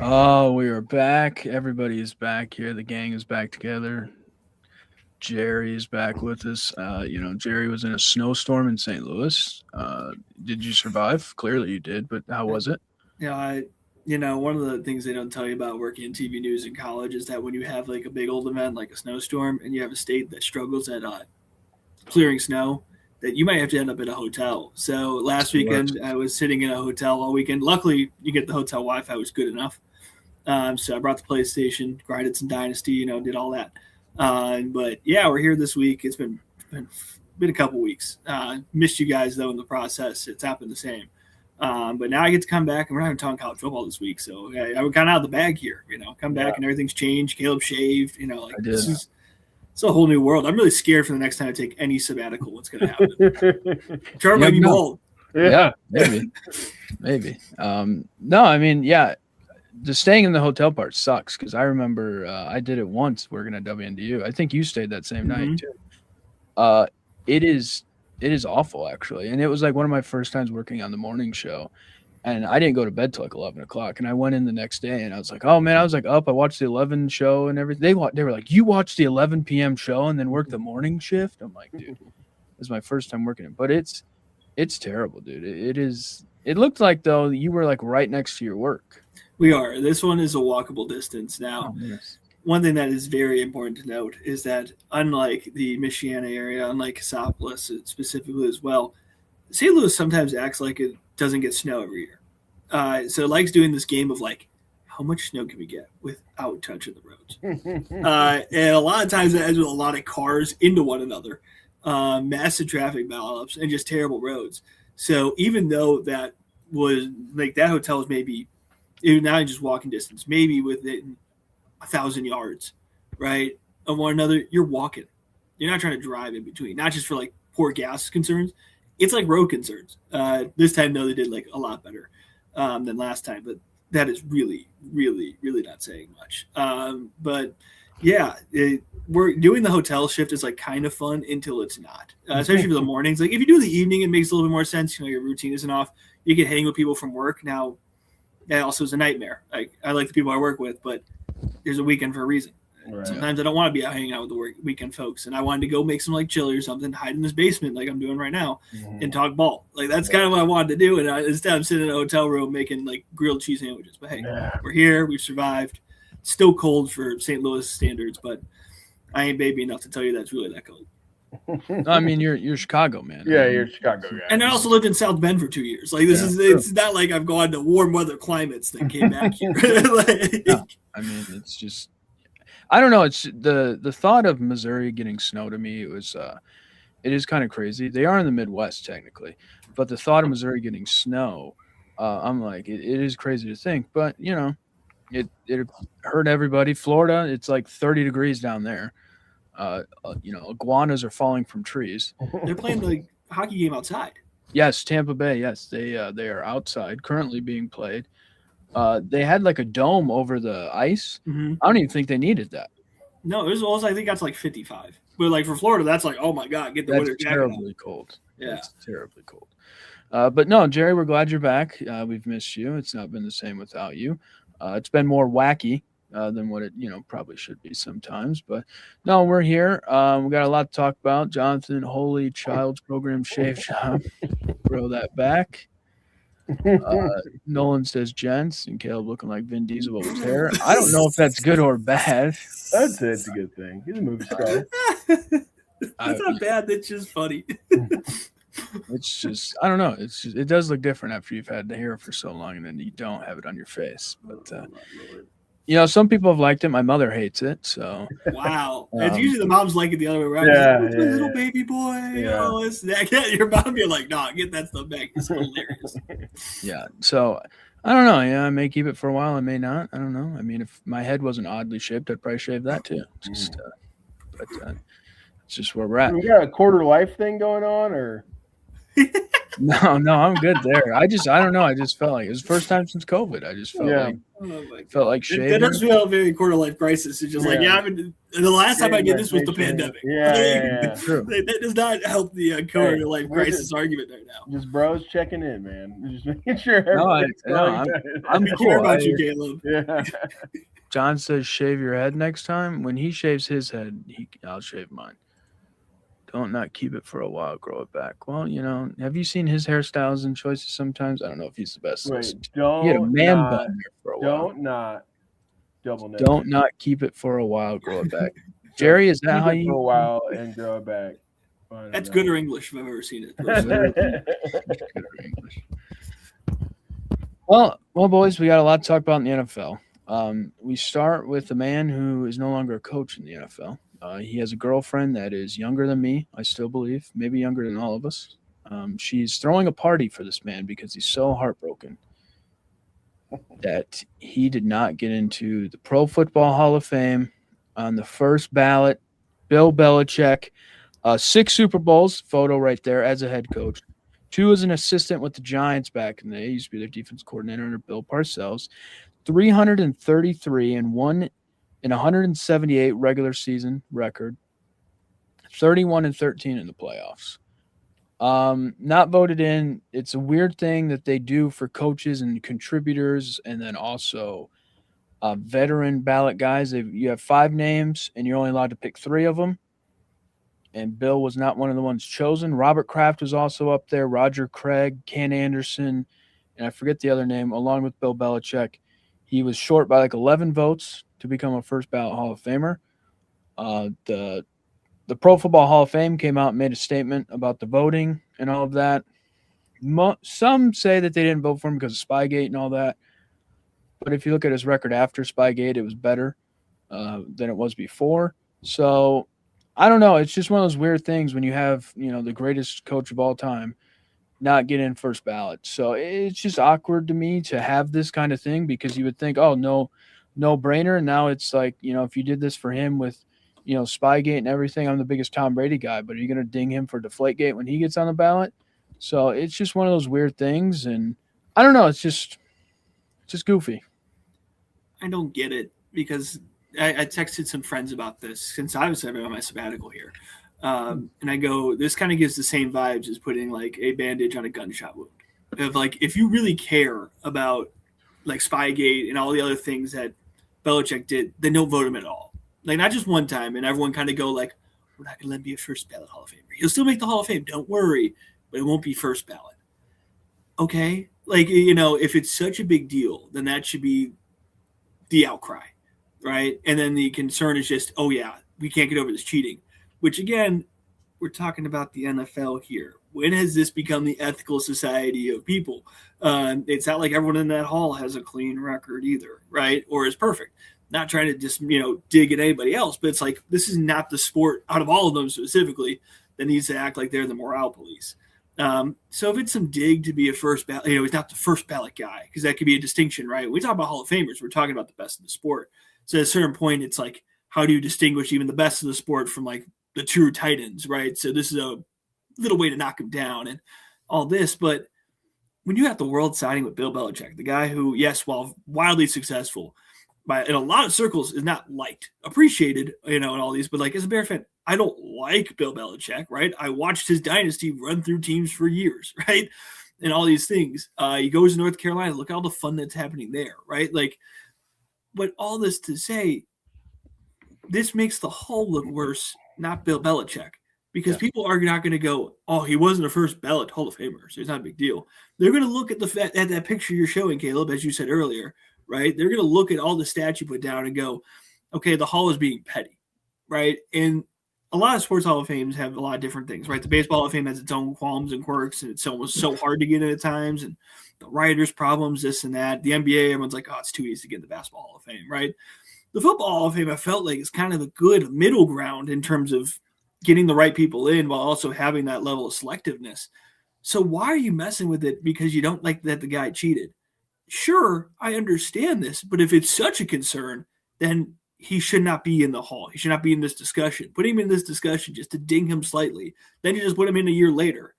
Oh, we are back. Everybody is back here. The gang is back together. Jerry is back with us. Jerry was in a snowstorm in St. Louis. Did you survive? Clearly you did, but how was it? Yeah, one of the things they don't tell you about working in TV news in college is that when you have like a big old event like a snowstorm and you have a state that struggles at clearing snow, that you might have to end up in a hotel. So It's last the worst. weekend I was sitting in a hotel all weekend. Luckily, you get the hotel Wi-Fi was good enough. So I brought the PlayStation, grinded some Dynasty, did all that. But yeah, we're here this week. It's been a couple weeks. Missed you guys though in the process. It's happened the same. But now I get to come back, and we're not even talking college football this week. So I got out of the bag here. Come back and everything's changed. Caleb shaved. I did. It's a whole new world. I'm really scared for the next time I take any sabbatical. What's going to happen? Trevor might be bold. Yeah, maybe. No, I mean, yeah, the staying in the hotel part sucks because I remember I did it once working at WNDU. I think you stayed that same night too. It is awful actually, and it was like one of my first times working on the morning show, and I didn't go to bed till like 11 o'clock, and I went in the next day, and I was like, oh man, I was like up. I watched the 11 show and everything. They were like, you watched the 11 p.m. show and then work the morning shift. I'm like, dude, this is my first time working it, but it's terrible, dude. It is. It looked like though you were like right next to your work. We are. This one is a walkable distance now. Oh, yes. One thing that is very important to note is that unlike the Michiana area, unlike Cassopolis specifically as well, St. Louis sometimes acts like it doesn't get snow every year. So it likes doing this game of like, how much snow can we get without touching the roads? And a lot of times that ends with a lot of cars into one another, massive traffic pileups, and just terrible roads. So even though that was like that hotel was maybe now just walking distance, maybe within 1,000 yards, right, of one another, you're walking. You're not trying to drive in between, not just for like poor gas concerns. It's like road concerns. This time, though, they did like a lot better than last time, but that is really, really, really not saying much. But yeah, we're doing the hotel shift is like kind of fun until it's not, especially for the mornings. Like if you do the evening, it makes a little bit more sense. Your routine isn't off. You can hang with people from work. Now, that also is a nightmare. Like I like the people I work with, but there's a weekend for a reason. Right. Sometimes I don't want to be out hanging out with the weekend folks, and I wanted to go make some like chili or something, hide in this basement like I'm doing right now, and talk ball. Like that's kind of what I wanted to do. And instead, I'm sitting in a hotel room making like grilled cheese sandwiches. But hey, we're here. We've survived. Still cold for St. Louis standards, but I ain't baby enough to tell you that's really that cold. No, I mean you're Chicago, man. Yeah, you're a Chicago guy. And I also lived in South Bend for 2 years. Like this is it's not like I've gone to warm weather climates that came back here. No, I mean it's just I don't know. It's the thought of Missouri getting snow to me. It is kind of crazy. They are in the Midwest technically, but the thought of Missouri getting snow, I'm like it is crazy to think. But it hurt everybody. Florida, it's like 30 degrees down there. Iguanas are falling from trees. They're playing the hockey game outside. Yes, Tampa Bay. Yes, they are outside currently being played. They had like a dome over the ice. Mm-hmm. I don't even think they needed that. No, it was also I think that's like 55. But like for Florida, that's like, oh my god, get the winter jacket. Terribly cold. Yeah, it's terribly cold. But no, Jerry, we're glad you're back. We've missed you. It's not been the same without you. It's been more wacky than what it probably should be sometimes. But no, we're here. We got a lot to talk about. Jonathan, Holy Child's Program Shave Shop. Throw that back. Nolan says gents, and Caleb looking like Vin Diesel with his hair. I don't know if that's good or bad. I'd say it's a good thing. He's a movie star. That's not bad. That's just funny. It's just I don't know. It does look different after you've had the hair for so long, and then you don't have it on your face. But some people have liked it. My mother hates it. So wow, it's usually the moms like it the other way around. Yeah, like, little baby boy. Yeah. It's that. Your mom be like, nah, get that stuff back. It's hilarious. Yeah. So I don't know. Yeah, I may keep it for a while. I may not. I don't know. I mean, if my head wasn't oddly shaped, I'd probably shave that too. But it's just where we're at. We got a quarter life thing going on, or No, I'm good there. I don't know. I just felt like it was the first time since COVID. I just felt like Oh my God. felt like That shaving. does feel very quarter life crisis. It's just like, Yeah. the last time I did this was the Make sure- pandemic. Yeah. True. That does not help the quarter life crisis argument right now. Just bros checking in, man. Just making sure No, everything's going good. I'm We cool. care about you, Caleb. Yeah. John says shave your head next time. When he shaves his head, I'll shave mine. Don't not keep it for a while, grow it back. Well, have you seen his hairstyles and choices sometimes? I don't know if he's the best. Wait, He had a man bun there for a while. Don't not double neck. Don't not keep it for a while, grow it back. Jerry, is that Keep how it you? for a while and grow it back. That's good or English if I've ever seen it. Well, boys, we got a lot to talk about in the NFL. We start with a man who is no longer a coach in the NFL. He has a girlfriend that is younger than me, I still believe, maybe younger than all of us. She's throwing a party for this man because he's so heartbroken that he did not get into the Pro Football Hall of Fame on the first ballot. Bill Belichick, 6 Super Bowls, photo right there as a head coach. 2 as an assistant with the Giants back in the day. He used to be their defense coordinator under Bill Parcells. 333 and 178 regular season record. 31-13 in the playoffs. Not voted in. It's a weird thing that they do for coaches and contributors, and then also veteran ballot guys. You have 5 names, and you're only allowed to pick 3 of them. And Bill was not one of the ones chosen. Robert Kraft was also up there. Roger Craig, Ken Anderson, and I forget the other name, along with Bill Belichick. He was short by like 11 votes to become a first ballot Hall of Famer. The Pro Football Hall of Fame came out and made a statement about the voting and all of that. Some say that they didn't vote for him because of Spygate and all that. But if you look at his record after Spygate, it was better than it was before. So I don't know. It's just one of those weird things when you have, the greatest coach of all time not get in first ballot. So it's just awkward to me to have this kind of thing because you would think, oh, no brainer. And now it's like, if you did this for him with, Spygate and everything, I'm the biggest Tom Brady guy, but are you going to ding him for Deflategate when he gets on the ballot? So it's just one of those weird things. And I don't know. It's just goofy. I don't get it because I texted some friends about this since I was on my sabbatical here. And I go, this kind of gives the same vibes as putting like a bandage on a gunshot wound. Of like, if you really care about like Spygate and all the other things that Belichick did, then don't vote him at all. Like not just one time, and everyone kind of go like, we're not going to let him be a first ballot Hall of Famer. He'll still make the Hall of Fame, don't worry, but it won't be first ballot. Okay? Like, if it's such a big deal, then that should be the outcry, right? And then the concern is just, oh yeah, we can't get over this cheating, which again, we're talking about the NFL here. When has this become the ethical society of people? It's not like everyone in that hall has a clean record either, right? Or is perfect. Not trying to just, dig at anybody else, but it's like, this is not the sport out of all of them specifically that needs to act like they're the morale police. So if it's some dig to be a first ballot, he's not the first ballot guy because that could be a distinction, right? When we talk about Hall of Famers, we're talking about the best of the sport. So at a certain point, it's like, how do you distinguish even the best of the sport from like the true titans, right? So this is a little way to knock him down and all this. But when you have the world siding with Bill Belichick, the guy who, yes, while wildly successful, in a lot of circles is not liked, appreciated, and all these, but like as a Bear fan, I don't like Bill Belichick, right? I watched his dynasty run through teams for years, right? And all these things. He goes to North Carolina, look at all the fun that's happening there, right? Like, but all this to say, this makes the Hall look worse, not Bill Belichick, because people are not going to go, oh, he wasn't a first ballot Hall of Famer, so it's not a big deal. They're going to look at at that picture you're showing, Caleb, as you said earlier, right? They're going to look at all the stats you put down and go, okay, the Hall is being petty, right? And a lot of sports Hall of Fames have a lot of different things, right? The Baseball Hall of Fame has its own qualms and quirks, and it's almost so hard to get in at times, and the writers' problems, this and that. The NBA, everyone's like, oh, it's too easy to get in the Basketball Hall of Fame, right? The Football Hall of Fame, I felt like, is kind of a good middle ground in terms of getting the right people in while also having that level of selectiveness. So why are you messing with it because you don't like that the guy cheated? Sure, I understand this, but if it's such a concern, then he should not be in the Hall. He should not be in this discussion. Put him in this discussion just to ding him slightly. Then you just put him in a year later.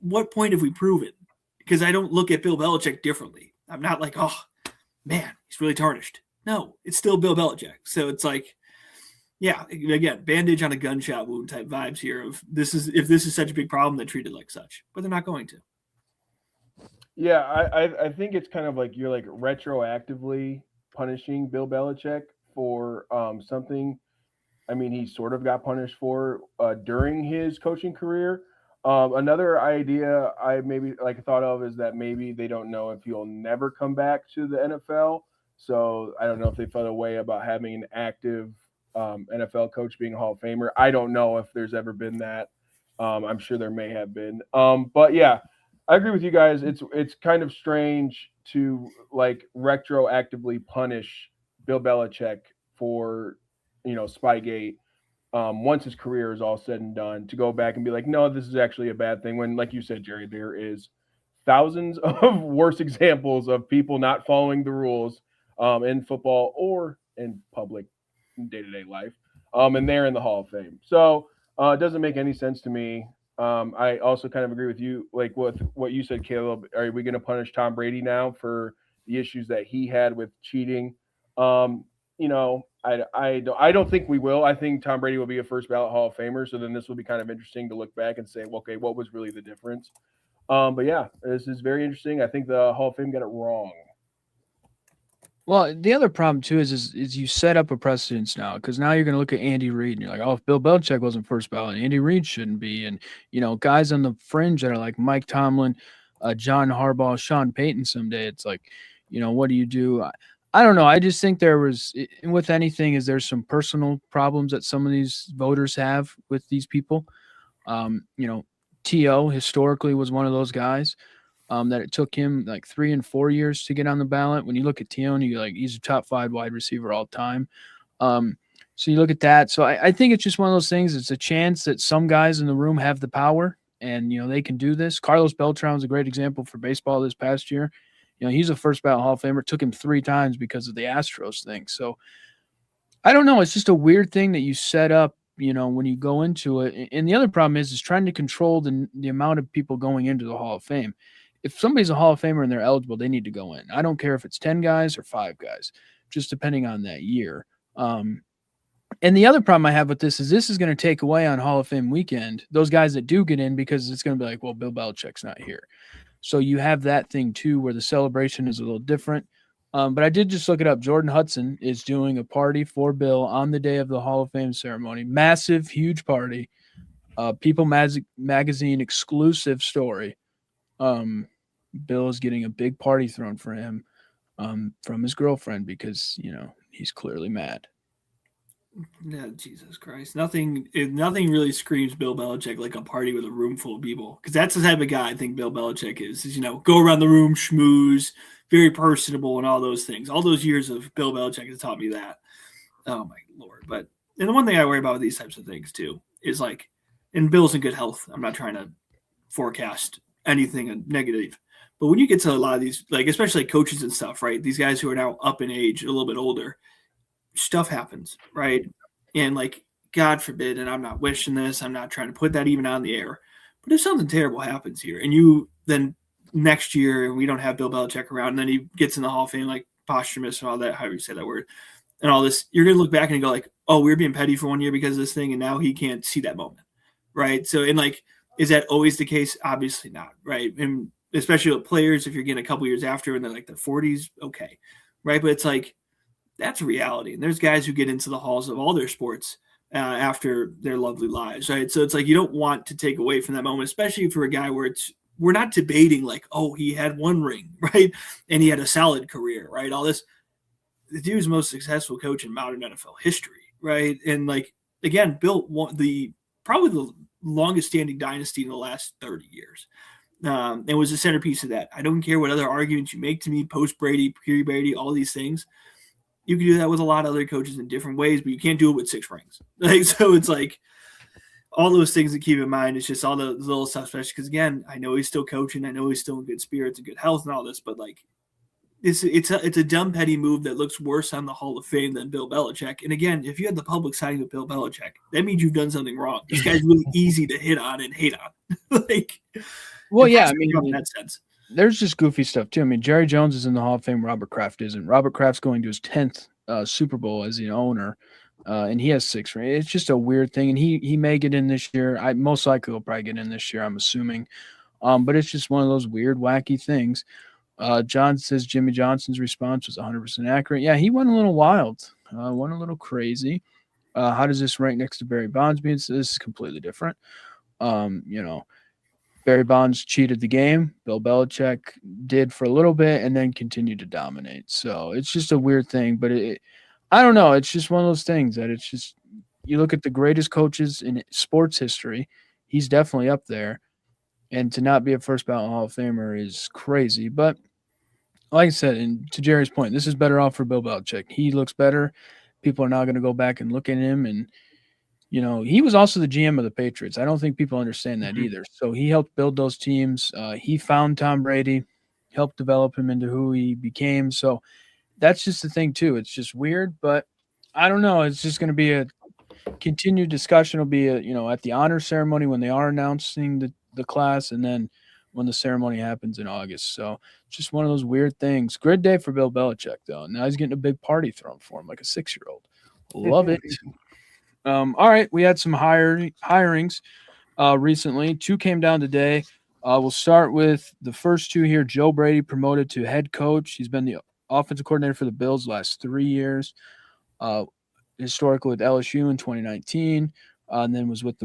what point have we proven? Because I don't look at Bill Belichick differently. I'm not like, oh, man, he's really tarnished. No, it's still Bill Belichick. So it's like, yeah, again, bandage on a gunshot wound type vibes here of if this is such a big problem, then treat it like such. But they're not going to. Yeah, I think it's kind of like you're like retroactively punishing Bill Belichick for something. I mean, he sort of got punished for during his coaching career. Another idea I maybe like thought of is that maybe they don't know if he'll never come back to the NFL. So I don't know if they felt a way about having an active NFL coach being a Hall of Famer. I don't know if there's ever been that. I'm sure there may have been. But yeah, I agree with you guys. It's kind of strange to like retroactively punish Bill Belichick for Spygate. Once his career is all said and done, to go back and be like, no, this is actually a bad thing. When, like you said, Jerry, there is thousands of worse examples of people not following the rules in football or in public day-to-day life. And they're in the Hall of Fame. So it doesn't make any sense to me. I also kind of agree with you, like with what you said, Caleb. Are we going to punish Tom Brady now for the issues that he had with cheating? I don't think we will. I think Tom Brady will be a first ballot Hall of Famer. So then this will be kind of interesting to look back and say, well, okay, what was really the difference? But yeah, this is very interesting. I think the Hall of Fame got it wrong. Well, the other problem too is you set up a precedence now, because now you're going to look at Andy Reid and you're like, oh, if Bill Belichick wasn't first ballot, Andy Reid shouldn't be. And, guys on the fringe that are like Mike Tomlin, John Harbaugh, Sean Payton someday, it's like, what do you do? I don't know. I just think with anything, there's some personal problems that some of these voters have with these people. T.O. historically was one of those guys. That it took him like 3 and 4 years to get on the ballot. When you look at T.O., you're like, he's a top 5 wide receiver all time. So you look at that. So I think it's just one of those things. It's a chance that some guys in the room have the power and, they can do this. Carlos Beltran is a great example for baseball this past year. He's a first ballot Hall of Famer. It took him 3 times because of the Astros thing. So I don't know. It's just a weird thing that you set up, when you go into it. And the other problem is trying to control the amount of people going into the Hall of Fame. If somebody's a Hall of Famer and they're eligible, they need to go in. I don't care if it's 10 guys or 5 guys, just depending on that year. And the other problem I have with this is going to take away on Hall of Fame weekend those guys that do get in, because it's going to be like, well, Bill Belichick's not here. So you have that thing too, where the celebration is a little different. But I did just look it up. Jordan Hudson is doing a party for Bill on the day of the Hall of Fame ceremony. Massive, huge party. People Magazine exclusive story. Bill is getting a big party thrown for him from his girlfriend because, he's clearly mad. Yeah, Jesus Christ. Nothing really screams Bill Belichick like a party with a room full of people, because that's the type of guy I think Bill Belichick is, go around the room, schmooze, very personable and all those things. All those years of Bill Belichick has taught me that. Oh, my Lord. And the one thing I worry about with these types of things, too, is like, and Bill's in good health. I'm not trying to forecast anything negative. But when you get to a lot of these, like especially like coaches and stuff, right? These guys who are now up in age, a little bit older, stuff happens, right? And like, God forbid, and I'm not wishing this, I'm not trying to put that even on the air, but if something terrible happens here and you then next year we don't have Bill Belichick around and then he gets in the Hall of Fame, like posthumous and all that, however you say that word, and all this, you're going to look back and go like, oh, we were being petty for 1 year because of this thing and now he can't see that moment, right? So, and like, is that always the case? Obviously not, right? And especially with players, if you're getting a couple years after and they're like their 40s, okay, right? But it's like, that's a reality. And there's guys who get into the halls of all their sports after their lovely lives, right? So it's like you don't want to take away from that moment, especially for a guy where we're not debating like, oh, he had 1 ring, right? And he had a solid career, right? All this. The dude's most successful coach in modern NFL history, right? And like, again, built probably the longest standing dynasty in the last 30 years. And was the centerpiece of that. I don't care what other arguments you make to me, post-Brady, pre-Brady, all these things. You can do that with a lot of other coaches in different ways, but you can't do it with 6 rings. Like, so it's like all those things to keep in mind. It's just all the little stuff, especially because, again, I know he's still coaching. I know he's still in good spirits and good health and all this, but like it's a dumb, petty move that looks worse on the Hall of Fame than Bill Belichick. And again, if you had the public siding with Bill Belichick, that means you've done something wrong. This guy's really easy to hit on and hate on. Like, Well, yeah, I Impressive job in mean, that sense. there's just goofy stuff too. I mean, Jerry Jones is in the Hall of Fame. Robert Kraft isn't. Robert Kraft's going to his 10th Super Bowl as the owner, and he has 6 rings. It's just a weird thing, and he may get in this year. I most likely will probably get in this year. I'm assuming, but it's just one of those weird, wacky things. John says Jimmy Johnson's response was 100% accurate. Yeah, he went a little wild, went a little crazy. How does this rank next to Barry Bondsby? This is completely different. You know, Barry Bonds cheated the game. Bill Belichick did for a little bit and then continued to dominate. So it's just a weird thing, but I don't know. It's just one of those things that it's just you look at the greatest coaches in sports history. He's definitely up there, and to not be a first ballot Hall of Famer is crazy. But like I said, and to Jerry's point, this is better off for Bill Belichick. He looks better. People are now going to go back and look at him and he was also the GM of the Patriots. I don't think people understand that either. So he helped build those teams. He found Tom Brady, helped develop him into who he became. So that's just the thing, too. It's just weird, but I don't know. It's just going to be a continued discussion. It'll be, at the honor ceremony when they are announcing the class, and then when the ceremony happens in August. So it's just one of those weird things. Great day for Bill Belichick, though. Now he's getting a big party thrown for him like a 6-year-old. Love it. All right, we had some hirings recently. 2 came down today. We'll start with the first 2 here. Joe Brady promoted to head coach. He's been the offensive coordinator for the Bills the last 3 years. Historically with LSU in 2019, and then was with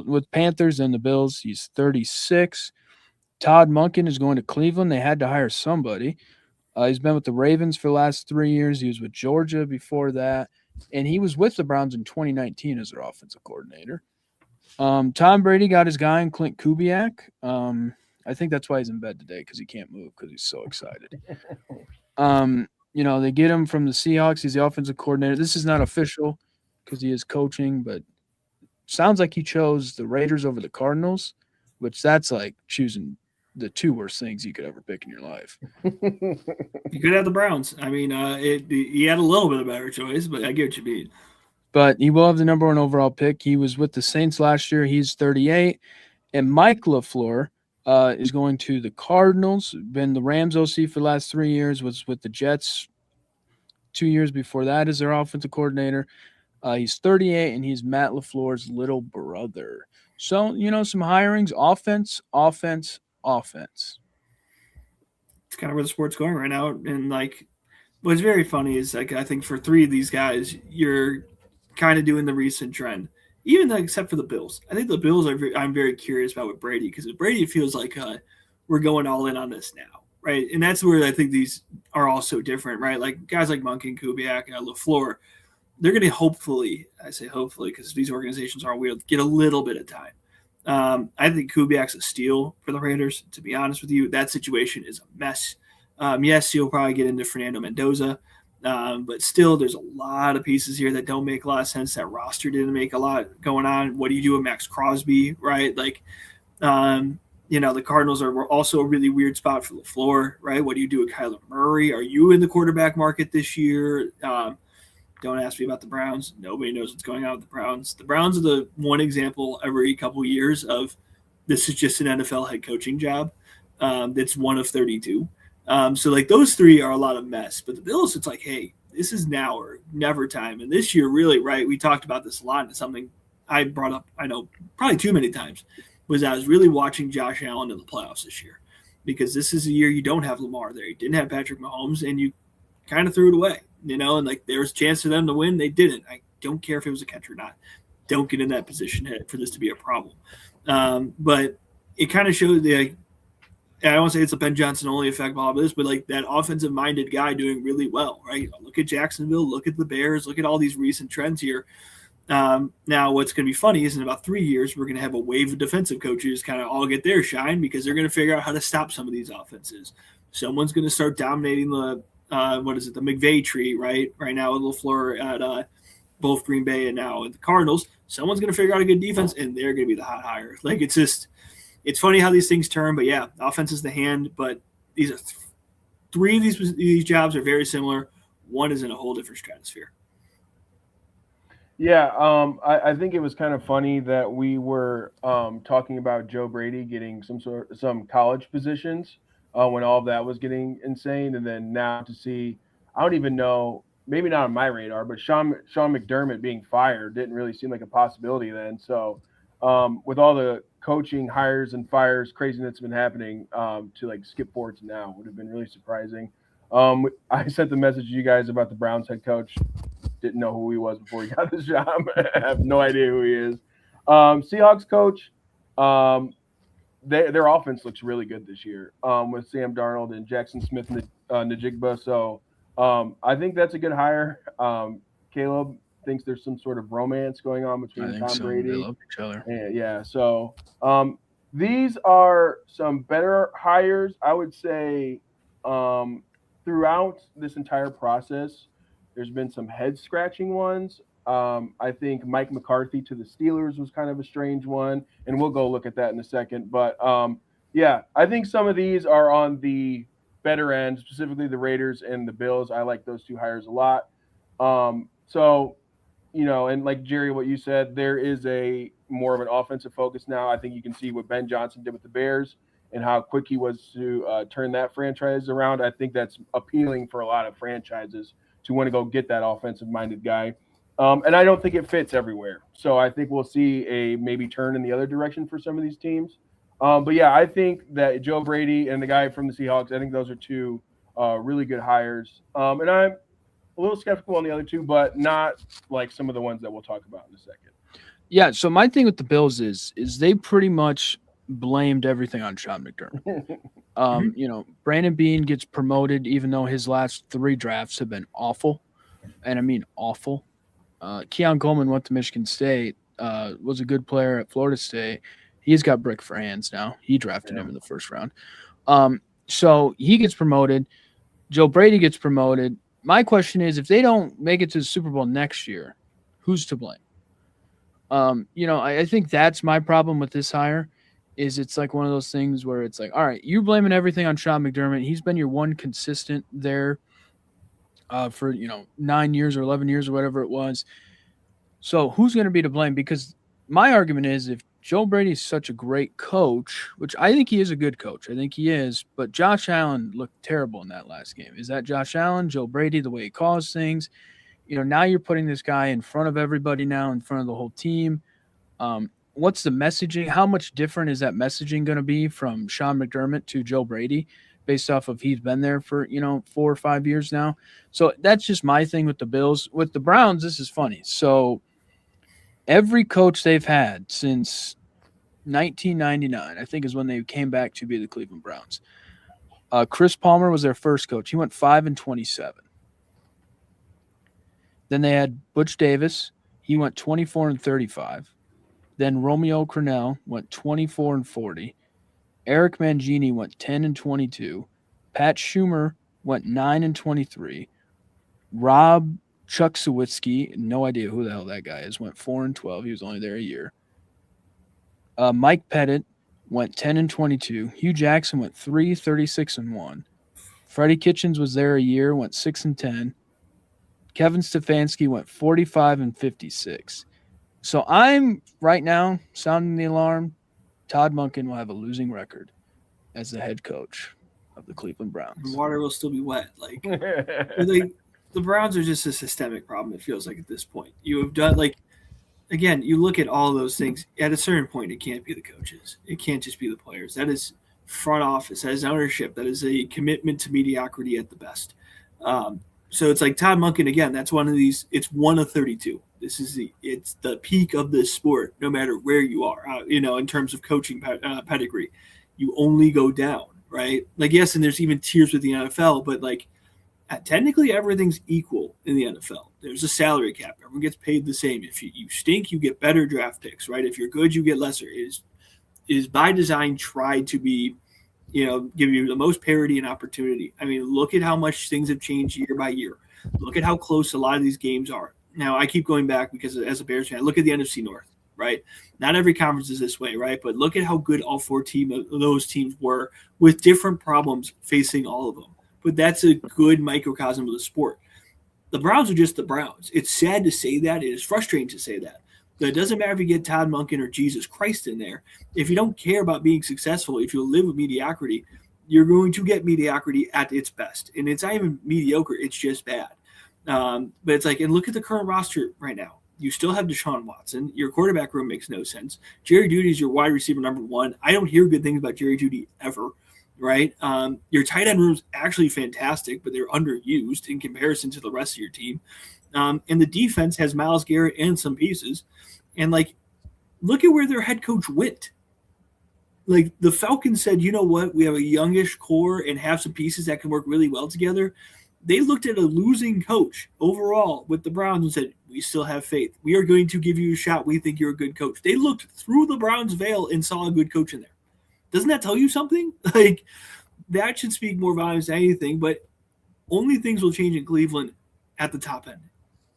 with Panthers and the Bills. He's 36. Todd Monken is going to Cleveland. They had to hire somebody. He's been with the Ravens for the last 3 years. He was with Georgia before that. And he was with the Browns in 2019 as their offensive coordinator. Tom Brady got his guy in Clint Kubiak. I think that's why he's in bed today, because he can't move because he's so excited. They get him from the Seahawks. He's the offensive coordinator. This is not official because he is coaching, but sounds like he chose the Raiders over the Cardinals, which that's like choosing the 2 worst things you could ever pick in your life. You could have the Browns. I mean, he had a little bit of a better choice, but I get what you mean. But he will have the number 1 overall pick. He was with the Saints last year. He's 38. And Mike LaFleur is going to the Cardinals. Been the Rams OC for the last 3 years. Was with the Jets 2 years before that as their offensive coordinator. He's 38, and he's Matt LaFleur's little brother. So, some hirings, offense. It's kind of where the sport's going right now. And, what's very funny is, I think for 3 of these guys, you're kind of doing the recent trend. Even except for the Bills. I think the Bills I'm very curious about with Brady, because with Brady, it feels like we're going all in on this now, right? And that's where I think these are all so different, right? Like guys like Monken, Kubiak, and LaFleur, they're going to hopefully, I say hopefully because these organizations are weird, get a little bit of time. I think Kubiak's a steal for the Raiders, to be honest with you. That situation is a mess. Yes, you'll probably get into Fernando Mendoza, but still there's a lot of pieces here that don't make a lot of sense. That roster didn't make a lot going on. What do you do with Max Crosby, right? The Cardinals are also a really weird spot for LaFleur, right? What do you do with Kyler Murray? Are you in the quarterback market this year? Don't ask me about the Browns. Nobody knows what's going on with the Browns. The Browns are the one example every couple of years of this is just an NFL head coaching job. That's 1 of 32. So those 3 are a lot of mess. But the Bills, it's like, hey, this is now or never time. And this year, really, right, we talked about this a lot. It's something I brought up, I know, probably too many times, was I was really watching Josh Allen in the playoffs this year. Because this is a year you don't have Lamar there. You didn't have Patrick Mahomes, and you kind of threw it away. And there was a chance for them to win. They didn't. I don't care if it was a catch or not. Don't get in that position for this to be a problem. But it kind of showed I don't want to say it's a Ben Johnson only effect, blah, blah, but that offensive-minded guy doing really well, right? Look at Jacksonville, look at the Bears, look at all these recent trends here. Now, what's going to be funny is in about 3 years, we're going to have a wave of defensive coaches kind of all get their shine because they're going to figure out how to stop some of these offenses. Someone's going to start dominating the McVay tree, right now with LaFleur at both Green Bay and now at the Cardinals. Someone's going to figure out a good defense, and they're going to be the hot hire. It's funny how these things turn, but yeah, offense is the hand. But these are 3 of these jobs are very similar. One is in a whole different stratosphere. Yeah, I think it was kind of funny that we were talking about Joe Brady getting some college positions when all of that was getting insane, and then now to see, I don't even know, maybe not on my radar, but Sean McDermott being fired didn't really seem like a possibility then. So with all the coaching hires and fires craziness that's been happening, to like skip forward to now would have been really surprising. I sent the message to you guys about the Browns head coach. Didn't know who he was before he got this job. I have no idea who he is. Seahawks coach, their offense looks really good this year with Sam Darnold and Jackson Smith and Najigba. So I think that's a good hire. Caleb thinks there's some sort of romance going on between Tom Brady. They love each other. And, yeah. So these are some better hires, I would say, throughout this entire process. There's been some head-scratching ones. I think Mike McCarthy to the Steelers was kind of a strange one, and we'll go look at that in a second. But, yeah, I think some of these are on the better end, specifically the Raiders and the Bills. I like those two hires a lot. So, you know, and like Jerry, what you said, there is a more of an offensive focus now. I think you can see what Ben Johnson did with the Bears and how quick he was to turn that franchise around. I think that's appealing for a lot of franchises to want to go get that offensive-minded guy. And I don't think it fits everywhere. So I think we'll see a maybe turn in the other direction for some of these teams. But, yeah, I think that Joe Brady and the guy from the Seahawks, I think those are two really good hires. And I'm a little skeptical on the other two, but not like some of the ones that we'll talk about in a second. Yeah, so my thing with the Bills is they pretty much blamed everything on Sean McDermott. You know, Brandon Beane gets promoted even though his last 3 drafts have been awful. And I mean awful. Keon Coleman went to Michigan State, was a good player at Florida State. He's got brick for hands now. He drafted him in the first round. So he gets promoted. Joe Brady gets promoted. My question is, if they don't make it to the Super Bowl next year, who's to blame? You know, I think that's my problem with this hire. Is it's like one of those things where it's like, all right, you're blaming everything on Sean McDermott. He's been your one consistent there for, 9 years or 11 years or whatever it was. So who's going to be to blame? Because my argument is if Joe Brady is such a great coach, which I think he is a good coach. I think he is. But Josh Allen looked terrible in that last game. Is that Josh Allen, Joe Brady, the way he calls things? You know, now you're putting this guy in front of everybody now, in front of the whole team. What's the messaging? How much different is that messaging going to be from Sean McDermott to Joe Brady based off of he's been there for, 4 or 5 years now? So that's just my thing with the Bills. With the Browns, this is funny. So every coach they've had since 1999, I think is when they came back to be the Cleveland Browns. Chris Palmer was their first coach. He went 5-27. Then they had Butch Davis. He went 24-35. Then Romeo Crennel went 24-40. Eric Mangini went 10-22. Pat Schumer went 9-23. Rob Chuck-Sawitsky, no idea who the hell that guy is, went 4-12. He was only there a year. Mike Pettit went 10-22. Hugh Jackson went 36-1. Freddie Kitchens was there a year, went 6-10. Kevin Stefanski went 45-56. So I'm right now sounding the alarm. Todd Monken will have a losing record as the head coach of the Cleveland Browns. The water will still be wet. The Browns are just a systemic problem, it feels like, at this point. You have done, again, you look at all those things. At a certain point, it can't be the coaches. It can't just be the players. That is front office. That is ownership. That is a commitment to mediocrity at the best. So it's like Todd Monken, again, that's one of these. It's 1 of 32. It's the peak of this sport, no matter where you are, in terms of coaching pedigree. You only go down, right? Yes, and there's even tiers with the NFL, but technically everything's equal in the NFL. There's a salary cap. Everyone gets paid the same. If you stink, you get better draft picks, right? If you're good, you get lesser. It is by design tried to be, give you the most parity and opportunity. I mean, look at how much things have changed year by year. Look at how close a lot of these games are. Now, I keep going back because as a Bears fan, look at the NFC North, right? Not every conference is this way, right? But look at how good all 4 of those teams were with different problems facing all of them. But that's a good microcosm of the sport. The Browns are just the Browns. It's sad to say that. It is frustrating to say that. But it doesn't matter if you get Todd Monken or Jesus Christ in there. If you don't care about being successful, if you live with mediocrity, you're going to get mediocrity at its best. And it's not even mediocre. It's just bad. But it's like, and look at the current roster right now. You still have Deshaun Watson. Your quarterback room makes no sense. Jerry Jeudy is your wide receiver number one. I don't hear good things about Jerry Jeudy ever, right? Your tight end room's actually fantastic, but they're underused in comparison to the rest of your team. And the defense has Myles Garrett and some pieces. And, like, look at where their head coach went. Like, the Falcons said, you know what? We have a youngish core and have some pieces that can work really well together. They looked at a losing coach overall with the Browns and said, we still have faith. We are going to give you a shot. We think you're a good coach. They looked through the Browns' veil and saw a good coach in there. Doesn't that tell you something? Like, that should speak more volumes than anything, but only things will change in Cleveland at the top end.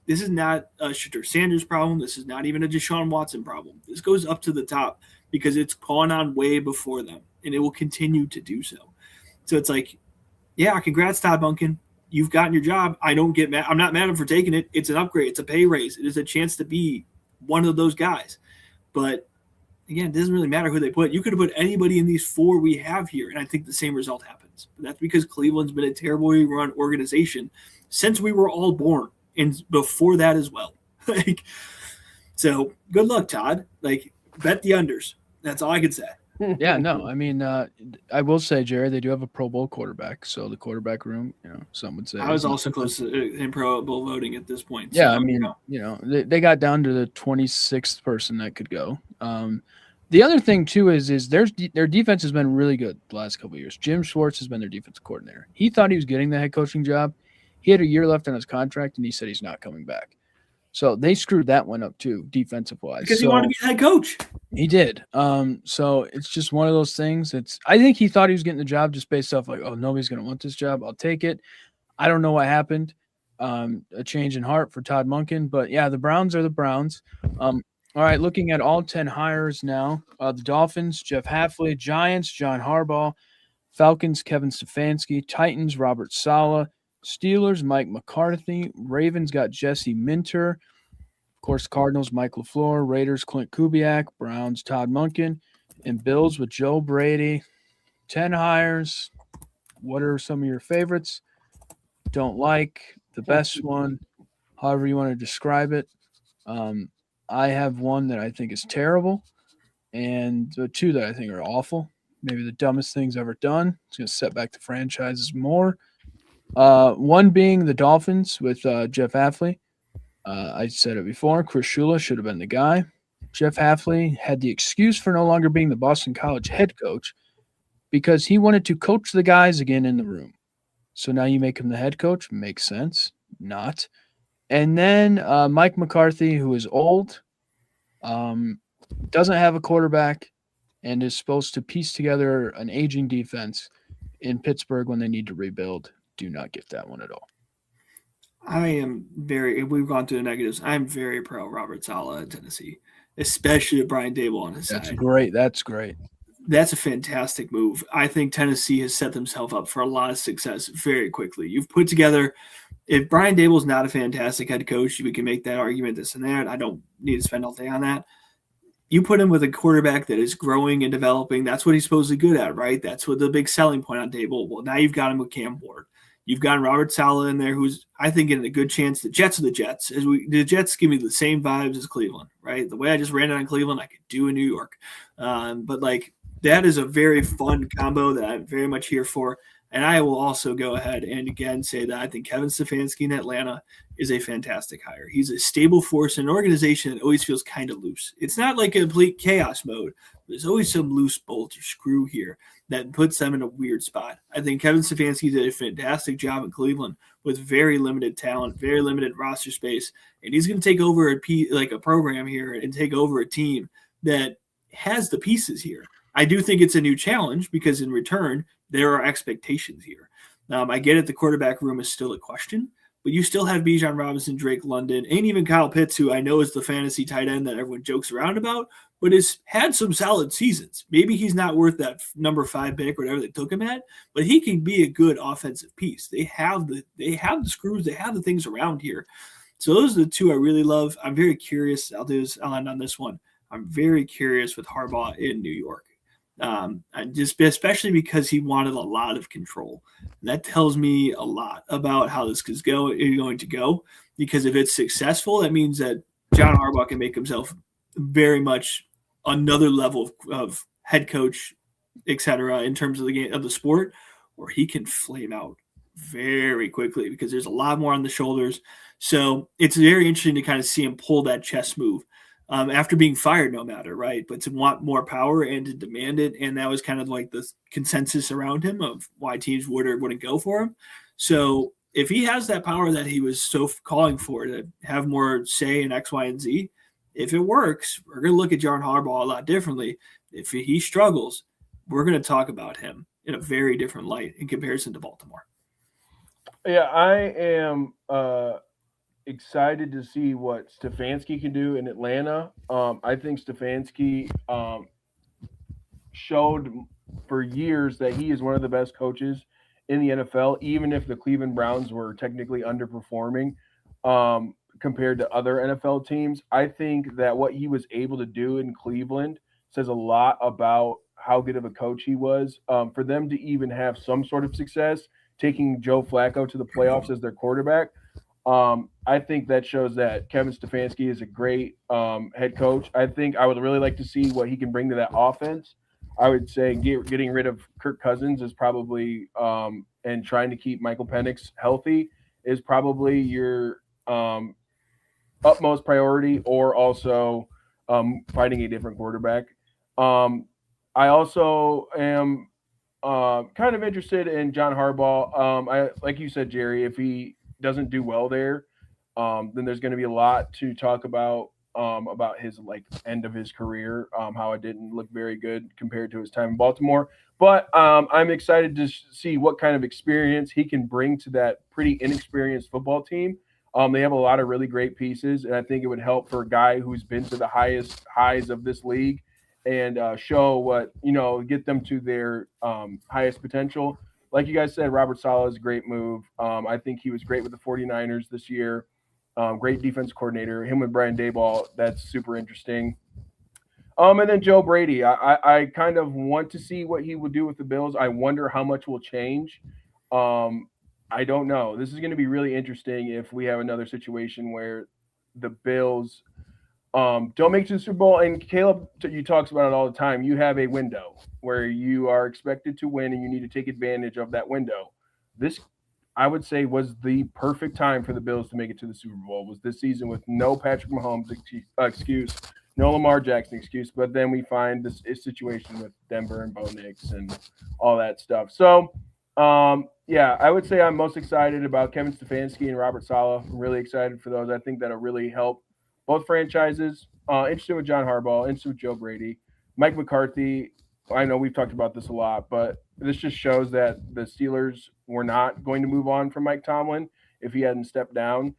This is not a Shadur Sanders problem. This is not even a Deshaun Watson problem. This goes up to the top because it's gone on way before them, and it will continue to do so. So it's like, yeah, congrats, Todd Monken. You've gotten your job. I don't get mad. I'm not mad at him for taking it. It's an upgrade. It's a pay raise. It is a chance to be one of those guys. But, again, it doesn't really matter who they put. You could have put anybody in these four we have here, and I think the same result happens. But that's because Cleveland's been a terribly run organization since we were all born, and before that as well. Like, so good luck, Todd. Like, bet the unders. That's all I can say. Yeah, no, I mean, I will say, Jerry, they do have a Pro Bowl quarterback, so the quarterback room, some would say. I was also close to in Pro Bowl voting at this point. Yeah, so, I mean, they got down to the 26th person that could go. The other thing too is their defense has been really good the last couple of years. Jim Schwartz has been their defensive coordinator. He thought he was getting the head coaching job. He had a year left on his contract, and he said he's not coming back. So they screwed that one up too, defensive wise. Because he wanted to be head coach. He did. So it's just one of those things. I think he thought he was getting the job just based off like, oh, nobody's going to want this job. I'll take it. I don't know what happened. A change in heart for Todd Monken. But, yeah, the Browns are the Browns. All right, looking at all 10 hires now. The Dolphins, Jeff Hafley. Giants, John Harbaugh. Falcons, Kevin Stefanski. Titans, Robert Saleh. Steelers, Mike McCarthy. Ravens got Jesse Minter. Of course, Cardinals, Mike LaFleur. Raiders, Clint Kubiak. Browns, Todd Monken. And Bills with Joe Brady. 10 hires. What are some of your favorites? Don't like. The best one, however you want to describe it. I have one that I think is terrible, and the two that I think are awful. Maybe the dumbest things ever done. It's going to set back the franchises more. One being the Dolphins with Jeff Hafley. I said it before. Chris Shula should have been the guy. Jeff Hafley had the excuse for no longer being the Boston College head coach because he wanted to coach the guys again in the room. So now you make him the head coach. Makes sense. Not. And then Mike McCarthy, who is old, doesn't have a quarterback, and is supposed to piece together an aging defense in Pittsburgh when they need to rebuild. Do not get that one at all. We've gone through the negatives. I'm very pro Robert Saleh in Tennessee, especially with Brian Dable on his side. That's great. That's a fantastic move. I think Tennessee has set themselves up for a lot of success very quickly. You've put together, if Brian Dable is not a fantastic head coach, we can make that argument, this and that. I don't need to spend all day on that. You put him with a quarterback that is growing and developing. That's what he's supposedly good at, right? That's what the big selling point on Dable. Well, now you've got him with Cam Ward. You've got Robert Saleh in there, who's, I think, in a good chance. The Jets are the Jets. The Jets give me the same vibes as Cleveland, right? The way I just ran it on Cleveland, I could do in New York. But, like, that is a very fun combo that I'm very much here for. And I will also go ahead and, again, say that I think Kevin Stefanski in Atlanta is a fantastic hire. He's a stable force in an organization that always feels kind of loose. It's not like a complete chaos mode. There's always some loose bolt or screw here that puts them in a weird spot. I think Kevin Stefanski did a fantastic job in Cleveland with very limited talent, very limited roster space, and he's going to take over a program here and take over a team that has the pieces here. I do think it's a new challenge because in return, there are expectations here. I get it. The quarterback room is still a question, but you still have Bijan Robinson, Drake London, and even Kyle Pitts, who I know is the fantasy tight end that everyone jokes around about, but has had some solid seasons. Maybe he's not worth that number 5 pick or whatever they took him at, but he can be a good offensive piece. They have the screws, they have the things around here. So those are the two I really love. I'm very curious. I'll end on this one. I'm very curious with Harbaugh in New York. Especially because he wanted a lot of control. And that tells me a lot about how this is going to go. Because if it's successful, that means that John Harbaugh can make himself very much another level of head coach, etc., in terms of the game of the sport, or he can flame out very quickly because there's a lot more on the shoulders. So it's very interesting to kind of see him pull that chess move. After being fired, no matter, right? But to want more power and to demand it. And that was kind of like the consensus around him of why teams would or wouldn't go for him. So if he has that power that he was so calling for to have more say in X, Y, and Z, if it works, we're going to look at John Harbaugh a lot differently. If he struggles, we're going to talk about him in a very different light in comparison to Baltimore. Yeah, I am excited to see what Stefanski can do in Atlanta. I think Stefanski showed for years that he is one of the best coaches in the NFL, even if the Cleveland Browns were technically underperforming compared to other NFL teams. I think that what he was able to do in Cleveland says a lot about how good of a coach he was. For them to even have some sort of success, taking Joe Flacco to the playoffs as their quarterback, I think that shows that Kevin Stefanski is a great head coach. I think I would really like to see what he can bring to that offense. I would say getting rid of Kirk Cousins is probably and trying to keep Michael Penix healthy is probably your utmost priority, or also finding a different quarterback. I also am kind of interested in John Harbaugh. I like you said, Jerry, if he doesn't do well there, then there's going to be a lot to talk about his end of his career, how it didn't look very good compared to his time in Baltimore. But I'm excited to see what kind of experience he can bring to that pretty inexperienced football team. They have a lot of really great pieces, and I think it would help for a guy who's been to the highest highs of this league and show what, get them to their highest potential. Like you guys said, Robert Saleh is a great move. I think he was great with the 49ers this year. Great defense coordinator. Him with Brian Daboll, that's super interesting. And then Joe Brady. I kind of want to see what he will do with the Bills. I wonder how much will change. I don't know. This is going to be really interesting if we have another situation where the Bills don't make it to the Super Bowl. And Caleb, you talks about it all the time. You have a window where you are expected to win and you need to take advantage of that window. This, I would say, was the perfect time for the Bills to make it to the Super Bowl. Was this season with no Patrick Mahomes excuse, no Lamar Jackson excuse, but then we find this situation with Denver and Bo Nix and all that stuff. So, yeah, I would say I'm most excited about Kevin Stefanski and Robert Saleh. I'm really excited for those. I think that'll really help both franchises. Interested with John Harbaugh, interested with Joe Brady. Mike McCarthy, I know we've talked about this a lot, but this just shows that the Steelers were not going to move on from Mike Tomlin if he hadn't stepped down.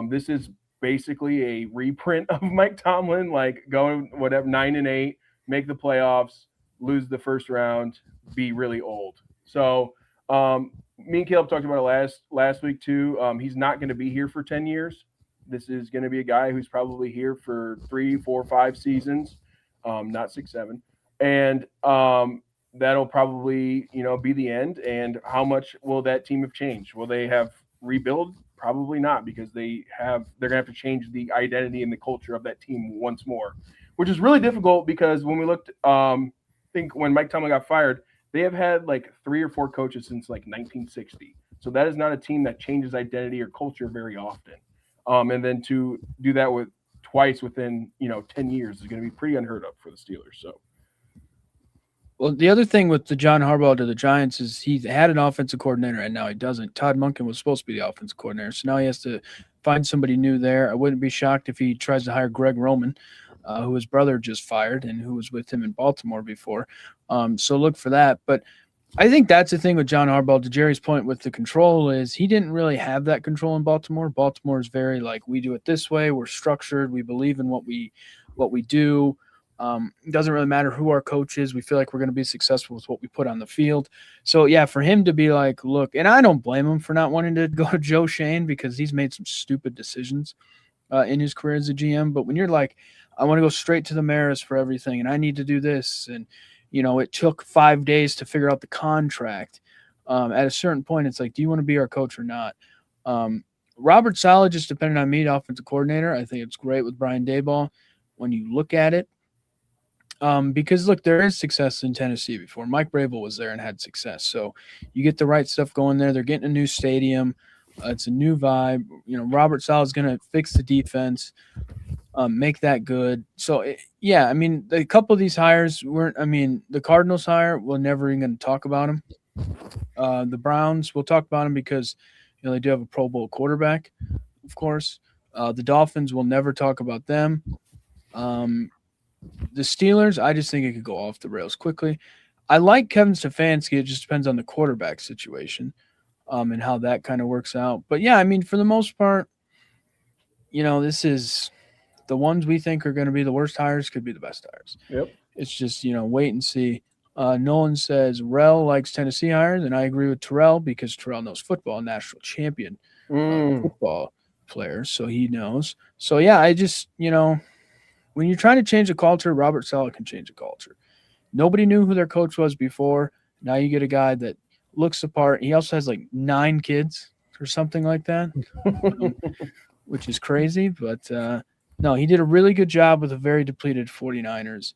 This is basically a reprint of Mike Tomlin, like going 9-8, make the playoffs, lose the first round, be really old. So me and Caleb talked about it last week too. He's not going to be here for 10 years. This is going to be a guy who's probably here for 3, 4, 5 seasons, not 6, 7. And that'll probably, be the end. And how much will that team have changed? Will they have rebuild? Probably not, because they're going to have to change the identity and the culture of that team once more, which is really difficult because when we looked, I think when Mike Tomlin got fired, they have had like 3 or 4 coaches since like 1960. So that is not a team that changes identity or culture very often. And then to do that with twice within, 10 years is going to be pretty unheard of for the Steelers. So. Well, the other thing with the John Harbaugh to the Giants is he had an offensive coordinator and now he doesn't. Todd Monken was supposed to be the offensive coordinator, so now he has to find somebody new there. I wouldn't be shocked if he tries to hire Greg Roman, who his brother just fired and who was with him in Baltimore before. So look for that. But I think that's the thing with John Harbaugh. To Jerry's point with the control is he didn't really have that control in Baltimore. Baltimore is very like we do it this way. We're structured. We believe in what we do. It doesn't really matter who our coach is. We feel like we're going to be successful with what we put on the field. So yeah, for him to be like, look, and I don't blame him for not wanting to go to Joe Shane because he's made some stupid decisions in his career as a GM. But when you're like, I want to go straight to the Maris for everything, and I need to do this, and it took 5 days to figure out the contract. At a certain point, it's like, do you want to be our coach or not? Robert Saleh, just depending on me, offensive coordinator. I think it's great with Brian Daboll when you look at it. Because, look, there is success in Tennessee before. Mike Vrabel was there and had success. So you get the right stuff going there. They're getting a new stadium. It's a new vibe. Robert Saleh is going to fix the defense, make that good. So, a couple of these hires weren't – the Cardinals hire, we're never even going to talk about them. The Browns, we'll talk about them because, they do have a Pro Bowl quarterback, of course. The Dolphins, we'll never talk about them. The Steelers, I just think it could go off the rails quickly. I like Kevin Stefanski. It just depends on the quarterback situation and how that kind of works out. But, yeah, for the most part, this is the ones we think are going to be the worst hires could be the best hires. Yep. It's just, wait and see. Nolan says Rel likes Tennessee hires, and I agree with Terrell because Terrell knows football, national champion football player, so he knows. So, yeah, I just, when you're trying to change a culture, Robert Saleh can change a culture. Nobody knew who their coach was before. Now you get a guy that looks the part. He also has like 9 kids or something like that, which is crazy. But, no, he did a really good job with a very depleted 49ers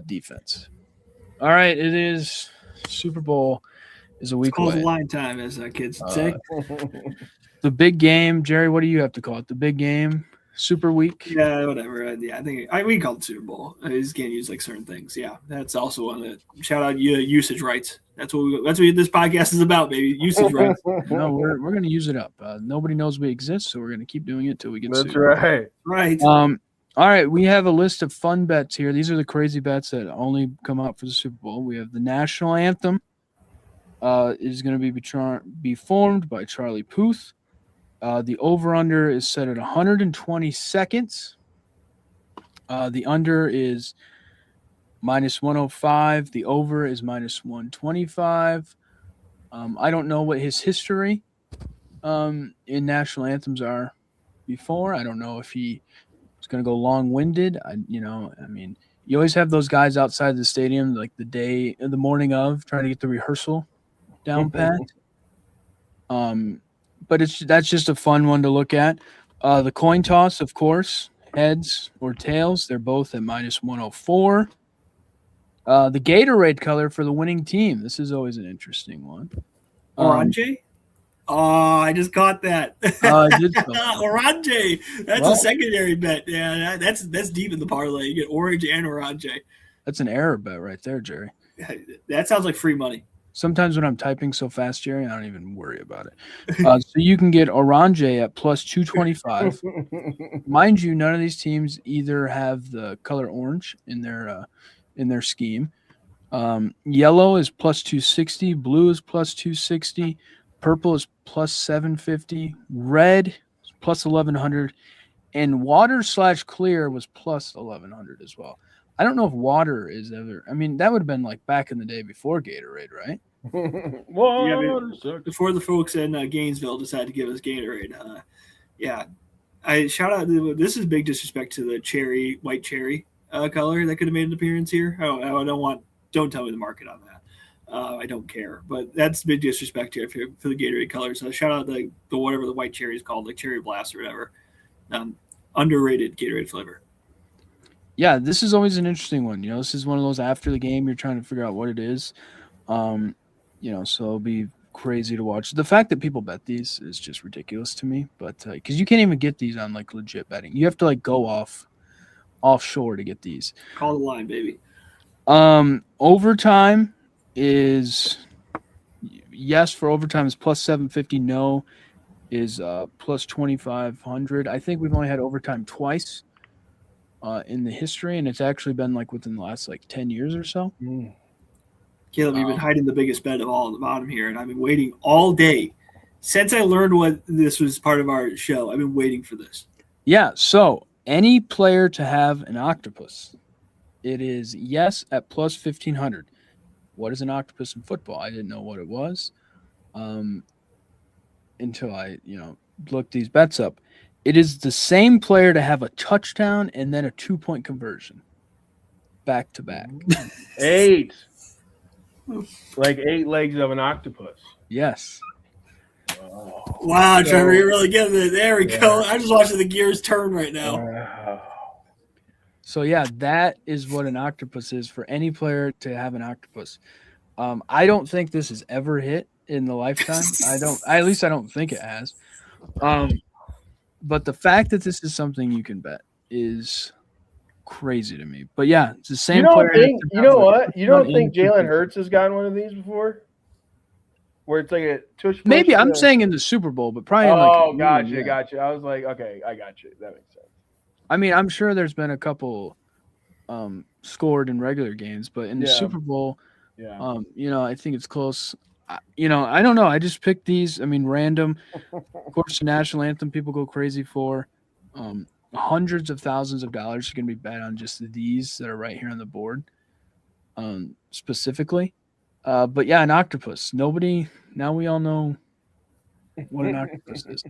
defense. All right, it is Super Bowl is a week away. It's called line time, as kids would say. The big game. Jerry, what do you have to call it? The big game? Super week? Yeah, whatever. I think we call it Super Bowl. I just can't use like certain things. Yeah, that's also one that shout out usage rights. That's what this podcast is about, baby. Usage rights. No, we're gonna use it up. Nobody knows we exist, so we're gonna keep doing it till we get sued. That's right. Right. All right, we have a list of fun bets here. These are the crazy bets that only come out for the Super Bowl. We have the national anthem is going to be formed by Charlie Puth. The over-under is set at 120 seconds. The under is -105. The over is -125. I don't know what his history in national anthems are before. I don't know if he was going to go long-winded. You always have those guys outside the stadium like the morning of trying to get the rehearsal down pat. But that's just a fun one to look at. The coin toss, of course, heads or tails. They're both at -104. The Gatorade color for the winning team. This is always an interesting one. Orange? Oh, I just caught that. I did. Orange. That's a secondary bet. Yeah, that's deep in the parlay. You get orange and orange. That's an error bet right there, Jerry. That sounds like free money. Sometimes when I'm typing so fast, Jerry, I don't even worry about it. So you can get Orange at +225. Mind you, none of these teams either have the color orange in their scheme. Yellow is +260. Blue is +260. Purple is +750. Red is +1100. And water/clear was +1100 as well. I don't know if water is ever. That would have been like back in the day before Gatorade, right? Before the folks in Gainesville decided to give us Gatorade. I shout out. This is big disrespect to the white cherry color that could have made an appearance here. Don't tell me the market on that. I don't care, but that's big disrespect here for the Gatorade color. So shout out the whatever the white cherry is called, like Cherry Blast or whatever. Underrated Gatorade flavor. Yeah, this is always an interesting one. This is one of those after the game you're trying to figure out what it is. So it'll be crazy to watch. The fact that people bet these is just ridiculous to me. But because you can't even get these on like legit betting, you have to like go offshore to get these. Call the line, baby. Overtime is yes for overtime is +750. No is +2500. I think we've only had overtime twice in the history, and it's actually been like within the last like 10 years or so. Caleb, you've been hiding the biggest bet of all at the bottom here, and I've been waiting all day since I learned what this was part of our show. I've been waiting for this. Yeah, so any player to have an octopus, it is yes at plus 1,500. What is an octopus in football? I didn't know what it was until I, looked these bets up. It is the same player to have a touchdown and then a 2-point conversion back to back. 8. Like 8 legs of an octopus. Yes. Oh. Wow, Trevor, you're really getting it. There we go. I'm just watching the gears turn right now. So, yeah, that is what an octopus is for any player to have an octopus. I don't think this has ever hit in the lifetime. At least I don't think it has. But the fact that this is something you can bet is crazy to me. But yeah, it's the same player. You know what? You don't think Jalen Hurts has gotten one of these before? Where it's like a tush. Maybe I'm saying in the Super Bowl, but probably. Gotcha. I was like, okay, I got you. That makes sense. I mean, I'm sure there's been a couple scored in regular games, but in the Super Bowl, I think it's close. I don't know. I just picked these. I mean, random. Of course, the national anthem people go crazy for. Hundreds of thousands of dollars are going to be bet on just these that are right here on the board, specifically. But yeah, an octopus. Now we all know what an octopus is.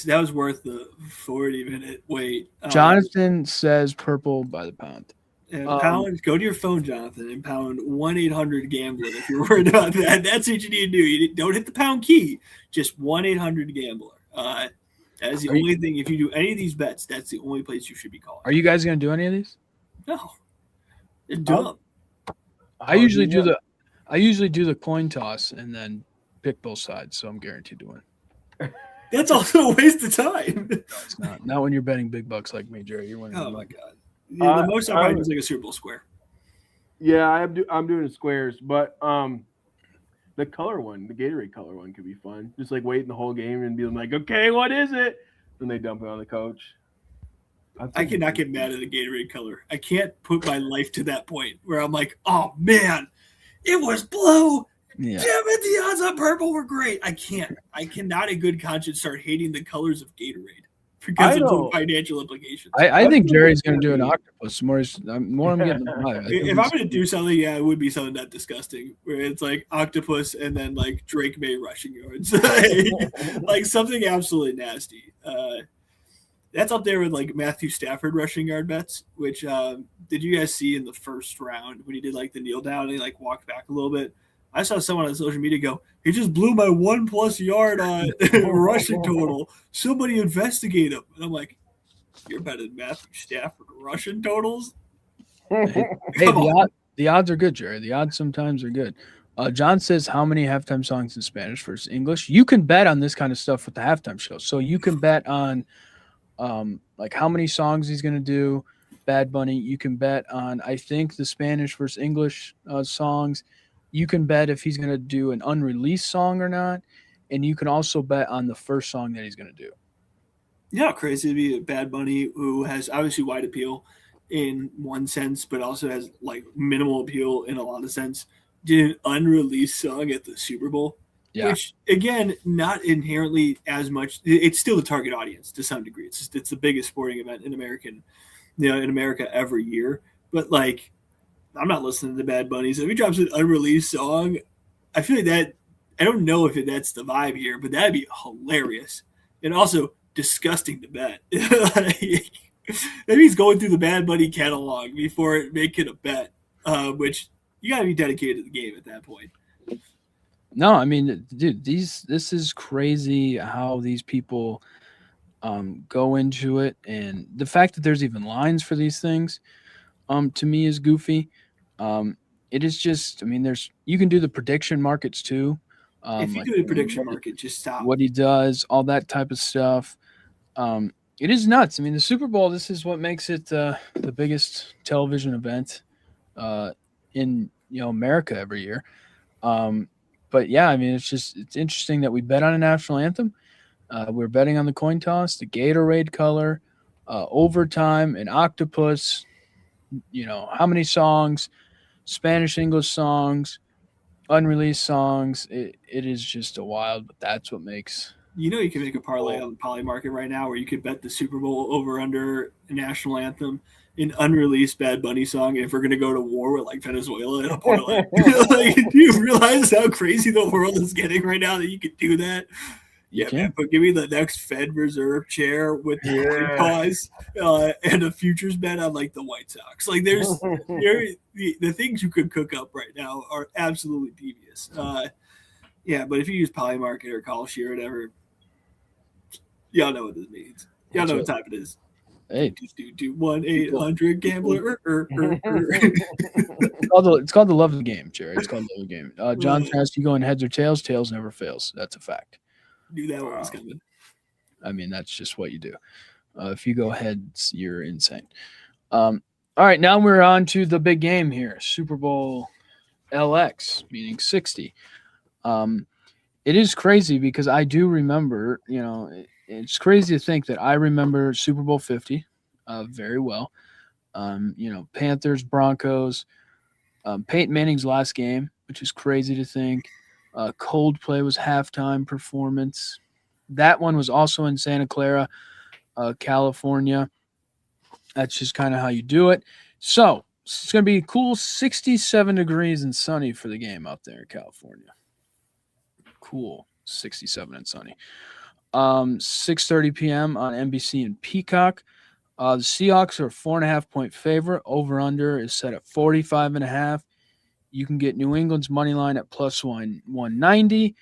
That was worth the 40-minute wait. Jonathan says purple by the pound. Pound, go to your phone, Jonathan, and pound 1-800-GAMBLER if you're worried about that. That's what you need to do. You don't hit the pound key. Just 1-800-GAMBLER. That is the only thing. If you do any of these bets, that's the only place you should be calling. Are you guys going to do any of these? No. They're dumb. I usually do the coin toss and then pick both sides, so I'm guaranteed to win. That's also a waste of time. No, it's not. Not when you're betting big bucks like me, Jerry. You're winning. Oh my god. Yeah, the most I probably do is like a Super Bowl square. Yeah, I'm doing squares, but the color one, the Gatorade color one, could be fun. Just like waiting the whole game and being like, okay, what is it? Then they dump it on the coach. I cannot get mad at the Gatorade color. I can't put my life to that point where I'm like, oh man, it was blue. Yeah. Damn it, the odds on purple were great. I cannot in good conscience start hating the colors of Gatorade because of the financial implications. I think Jerry's going to do an octopus. More I'm getting the vibe. If I'm going to do something, yeah, it would be something that disgusting, where it's like octopus and then like Drake May rushing yards, like something absolutely nasty. That's up there with like Matthew Stafford rushing yard bets. Which did you guys see in the first round when he did like the kneel down and he like walked back a little bit? I saw someone on social media go, he just blew my 1+ yard rushing total. Somebody investigate him. And I'm like, you're better than Matthew Stafford rushing totals? Hey, the odds are good, Jerry. The odds sometimes are good. John says, how many halftime songs in Spanish versus English? You can bet on this kind of stuff with the halftime show. So you can bet on like how many songs he's going to do. Bad Bunny. You can bet on, I think, the Spanish versus English songs. You can bet if he's going to do an unreleased song or not. And you can also bet on the first song that he's going to do. Yeah, crazy to be a Bad Bunny who has obviously wide appeal in one sense, but also has like minimal appeal in a lot of sense. Did an unreleased song at the Super Bowl, which again, not inherently as much. It's still the target audience to some degree. It's the biggest sporting event in America every year. But like, I'm not listening to Bad Bunny. So if he drops an unreleased song, I feel like that. I don't know if that's the vibe here, but that'd be hilarious and also disgusting to bet. Maybe he's going through the Bad Bunny catalog before making a bet, which you got to be dedicated to the game at that point. No, I mean, dude, this is crazy how these people go into it, and the fact that there's even lines for these things, to me is goofy. It is just, I mean, you can do the prediction markets too. If you do the prediction market, just stop. What he does, all that type of stuff. It is nuts. I mean, the Super Bowl, this is what makes it the biggest television event in America every year. But yeah, I mean, it's interesting that we bet on a national anthem. We're betting on the coin toss, the Gatorade color, overtime, an octopus, how many songs, Spanish, English songs, unreleased songs. It is just a wild, but that's what makes. You know, you can make a parlay on the poly market right now where you could bet the Super Bowl over under a national anthem, an unreleased Bad Bunny song. If we're going to go to war with like Venezuela in a parlay, like, do you realize how crazy the world is getting right now that you could do that? Yeah, man, but give me the next Fed Reserve chair with the pause and a futures bet on like the White Sox. Like the things you could cook up right now are absolutely devious. Yeah, but if you use Polymarket or Kalshi or whatever, y'all know what this means. Y'all know what time it is. Hey, 1-800 gambler. It's called the love of the game, Jerry. It's called the love of the game. John asked you going heads or tails. Tails never fails. That's a fact. Knew that one was coming. I mean, that's just what you do. If you go heads, you're insane. All right, now we're on to the big game here, Super Bowl LX, meaning 60. It is crazy because I do remember, it's crazy to think that I remember Super Bowl 50 very well. Panthers, Broncos, Peyton Manning's last game, which is crazy to think. Coldplay was halftime performance. That one was also in Santa Clara, California. That's just kind of how you do it. So it's going to be cool 67 degrees and sunny for the game out there in California. Cool 67 and sunny. 6:30 p.m. on NBC and Peacock. The Seahawks are a 4.5-point favorite. Over-under is set at 45.5. You can get New England's money line at plus 190.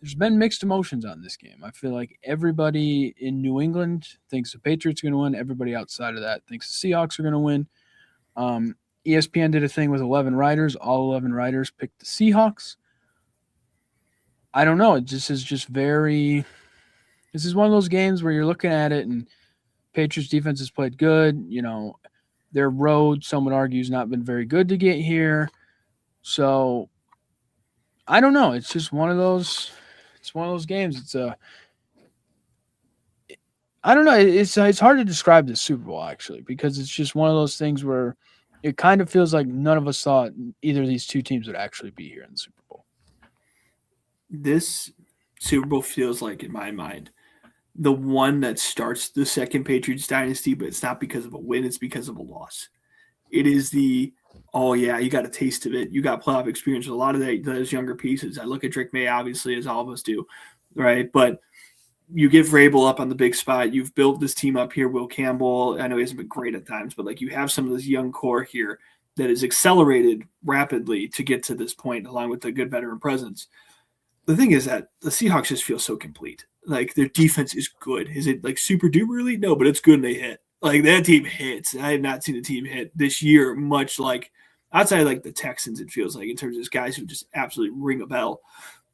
There's been mixed emotions on this game. I feel like everybody in New England thinks the Patriots are going to win. Everybody outside of that thinks the Seahawks are going to win. ESPN did a thing with 11 writers. All 11 writers picked the Seahawks. I don't know. This is one of those games where you're looking at it and Patriots defense has played good. Their road, some would argue, has not been very good to get here. So I don't know. It's just one of those. It's one of those games. I don't know. It's hard to describe the Super Bowl actually because it's just one of those things where it kind of feels like none of us thought either of these two teams would actually be here in the Super Bowl. This Super Bowl feels like, in my mind, the one that starts the second Patriots dynasty, but it's not because of a win, it's because of a loss. It is you got a taste of it. You got playoff experience with a lot of those younger pieces. I look at Drake May, obviously, as all of us do, right? But you give Vrabel up on the big spot. You've built this team up here. Will Campbell, I know he hasn't been great at times, but you have some of this young core here that is accelerated rapidly to get to this point, along with the good veteran presence. The thing is that the Seahawks just feel so complete. Their defense is good. Is it super duper elite? No, but it's good and they hit. That team hits. I have not seen a team hit this year much outside of the Texans, it feels like, in terms of guys who just absolutely ring a bell.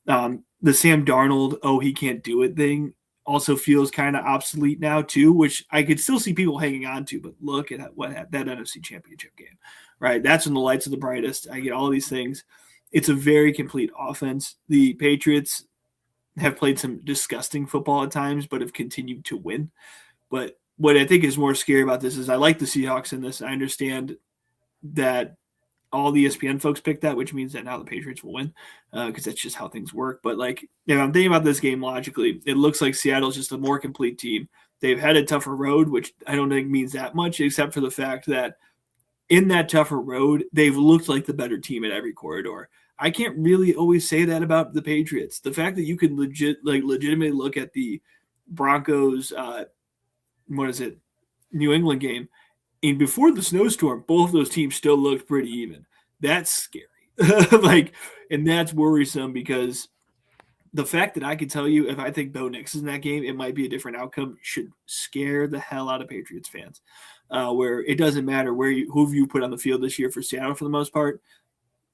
The Sam Darnold, he can't do it thing also feels kind of obsolete now too, which I could still see people hanging on to, but look at that NFC Championship game, right? That's when the lights are the brightest. I get all these things. It's a very complete offense. The Patriots have played some disgusting football at times, but have continued to win. But what I think is more scary about this is I like the Seahawks in this. I understand that all the ESPN folks picked that, which means that now the Patriots will win because that's just how things work. But if I'm thinking about this game logically, it looks like Seattle's just a more complete team. They've had a tougher road, which I don't think means that much, except for the fact that in that tougher road, they've looked like the better team at every corridor. I can't really always say that about the Patriots. The fact that you can legitimately look at the Broncos, New England game, and before the snowstorm, both of those teams still looked pretty even. That's scary. And that's worrisome because the fact that I can tell you if I think Bo Nix is in that game, it might be a different outcome should scare the hell out of Patriots fans. Where it doesn't matter who you put on the field this year for Seattle for the most part.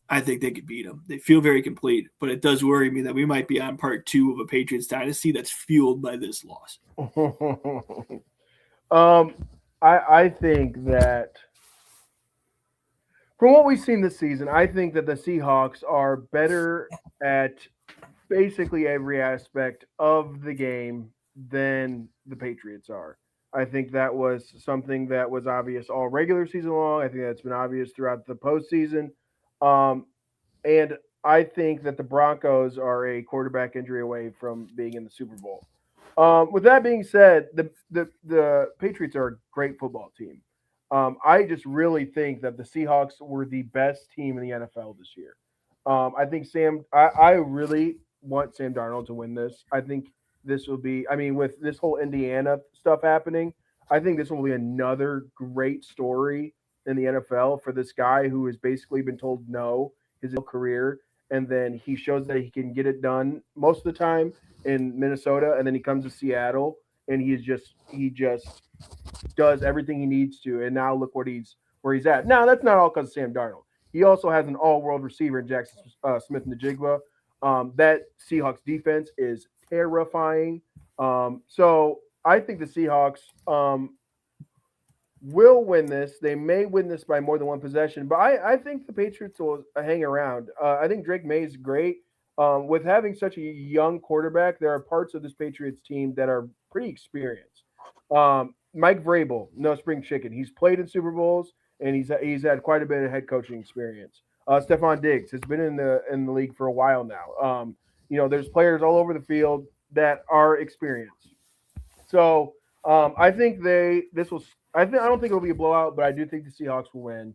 I think they could beat them. They feel very complete, but it does worry me that we might be on part 2 of a Patriots dynasty that's fueled by this loss. I think that from what we've seen this season, I think that the Seahawks are better at basically every aspect of the game than the Patriots are. I think that was something that was obvious all regular season long. I think that's been obvious throughout the postseason. And I think that the Broncos are a quarterback injury away from being in the Super Bowl. With that being said, the Patriots are a great football team. I just really think that the Seahawks were the best team in the NFL this year. I think I really want Sam Darnold to win this. I think this will be, I mean, with this whole Indiana stuff happening, I think this will be another great story in the NFL for this guy who has basically been told no his whole career. And then he shows that he can get it done most of the time in Minnesota. And then he comes to Seattle and he just does everything he needs to. And now look where he's at. Now, that's not all because of Sam Darnold. He also has an all-world receiver in Jackson Smith-Njigba. That Seahawks defense is terrifying. So I think the Seahawks will win this. They may win this by more than one possession, but I think the Patriots will hang around. I think Drake May is great. With having such a young quarterback, there are parts of this Patriots team that are pretty experienced. Mike Vrabel, no spring chicken. He's played in Super Bowls and he's had quite a bit of head coaching experience. Stephon Diggs has been in the league for a while now. There's players all over the field that are experienced. So I think I don't think it'll be a blowout, but I do think the Seahawks will win.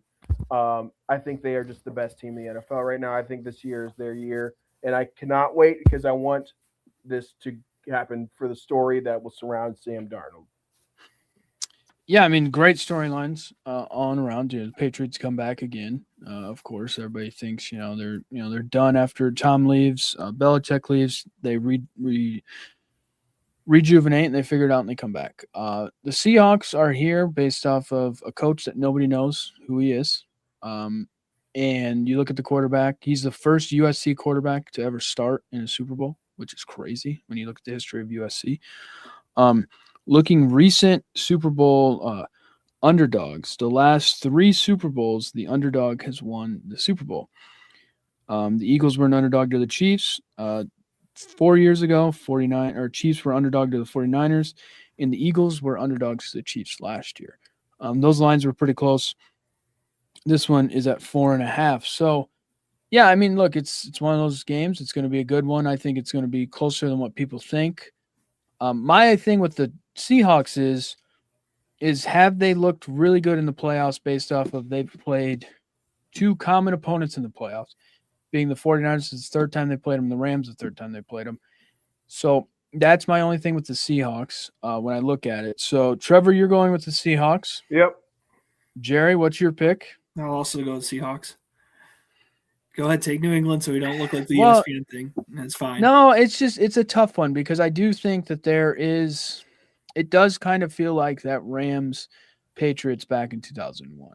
I think they are just the best team in the NFL right now. I think this year is their year, and I cannot wait because I want this to happen for the story that will surround Sam Darnold. Yeah, I mean, great storylines all around. The Patriots come back again. Of course, everybody thinks they're done after Tom leaves, Belichick leaves. They rejuvenate and they figure it out and they come back. The Seahawks are here based off of a coach that nobody knows who he is. And you look at the quarterback, he's the first USC quarterback to ever start in a Super Bowl, which is crazy when you look at the history of USC. Looking recent Super Bowl underdogs, the last 3 Super Bowls, the underdog has won the Super Bowl. The Eagles were an underdog to the Chiefs. 4 years ago, Chiefs were underdog to the 49ers, and the Eagles were underdogs to the Chiefs last year. Those lines were pretty close. This one is at 4.5. So, yeah, I mean, look, it's one of those games. It's going to be a good one. I think it's going to be closer than what people think. My thing with the Seahawks is have they looked really good in the playoffs based off of they've played 2 common opponents in the playoffs, being the 49ers, it's the third time they played them, the Rams the third time they played them. So that's my only thing with the Seahawks when I look at it. So, Trevor, you're going with the Seahawks. Yep. Jerry, what's your pick? I'll also go with Seahawks. Go ahead, take New England so we don't look like the ESPN thing. That's fine. No, it's a tough one because I do think that it does kind of feel like that Rams Patriots back in 2001,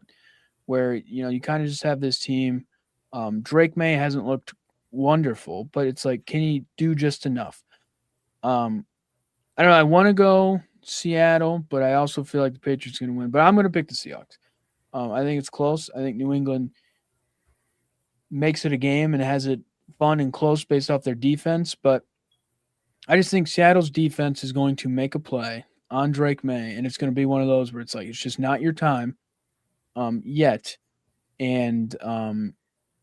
where, you kind of just have this team. Drake May hasn't looked wonderful, but it's like, can he do just enough? I don't know. I want to go Seattle, but I also feel like the Patriots are going to win. But I'm going to pick the Seahawks. I think it's close. I think New England makes it a game and has it fun and close based off their defense. But I just think Seattle's defense is going to make a play on Drake May, and it's going to be one of those where it's like it's just not your time yet. And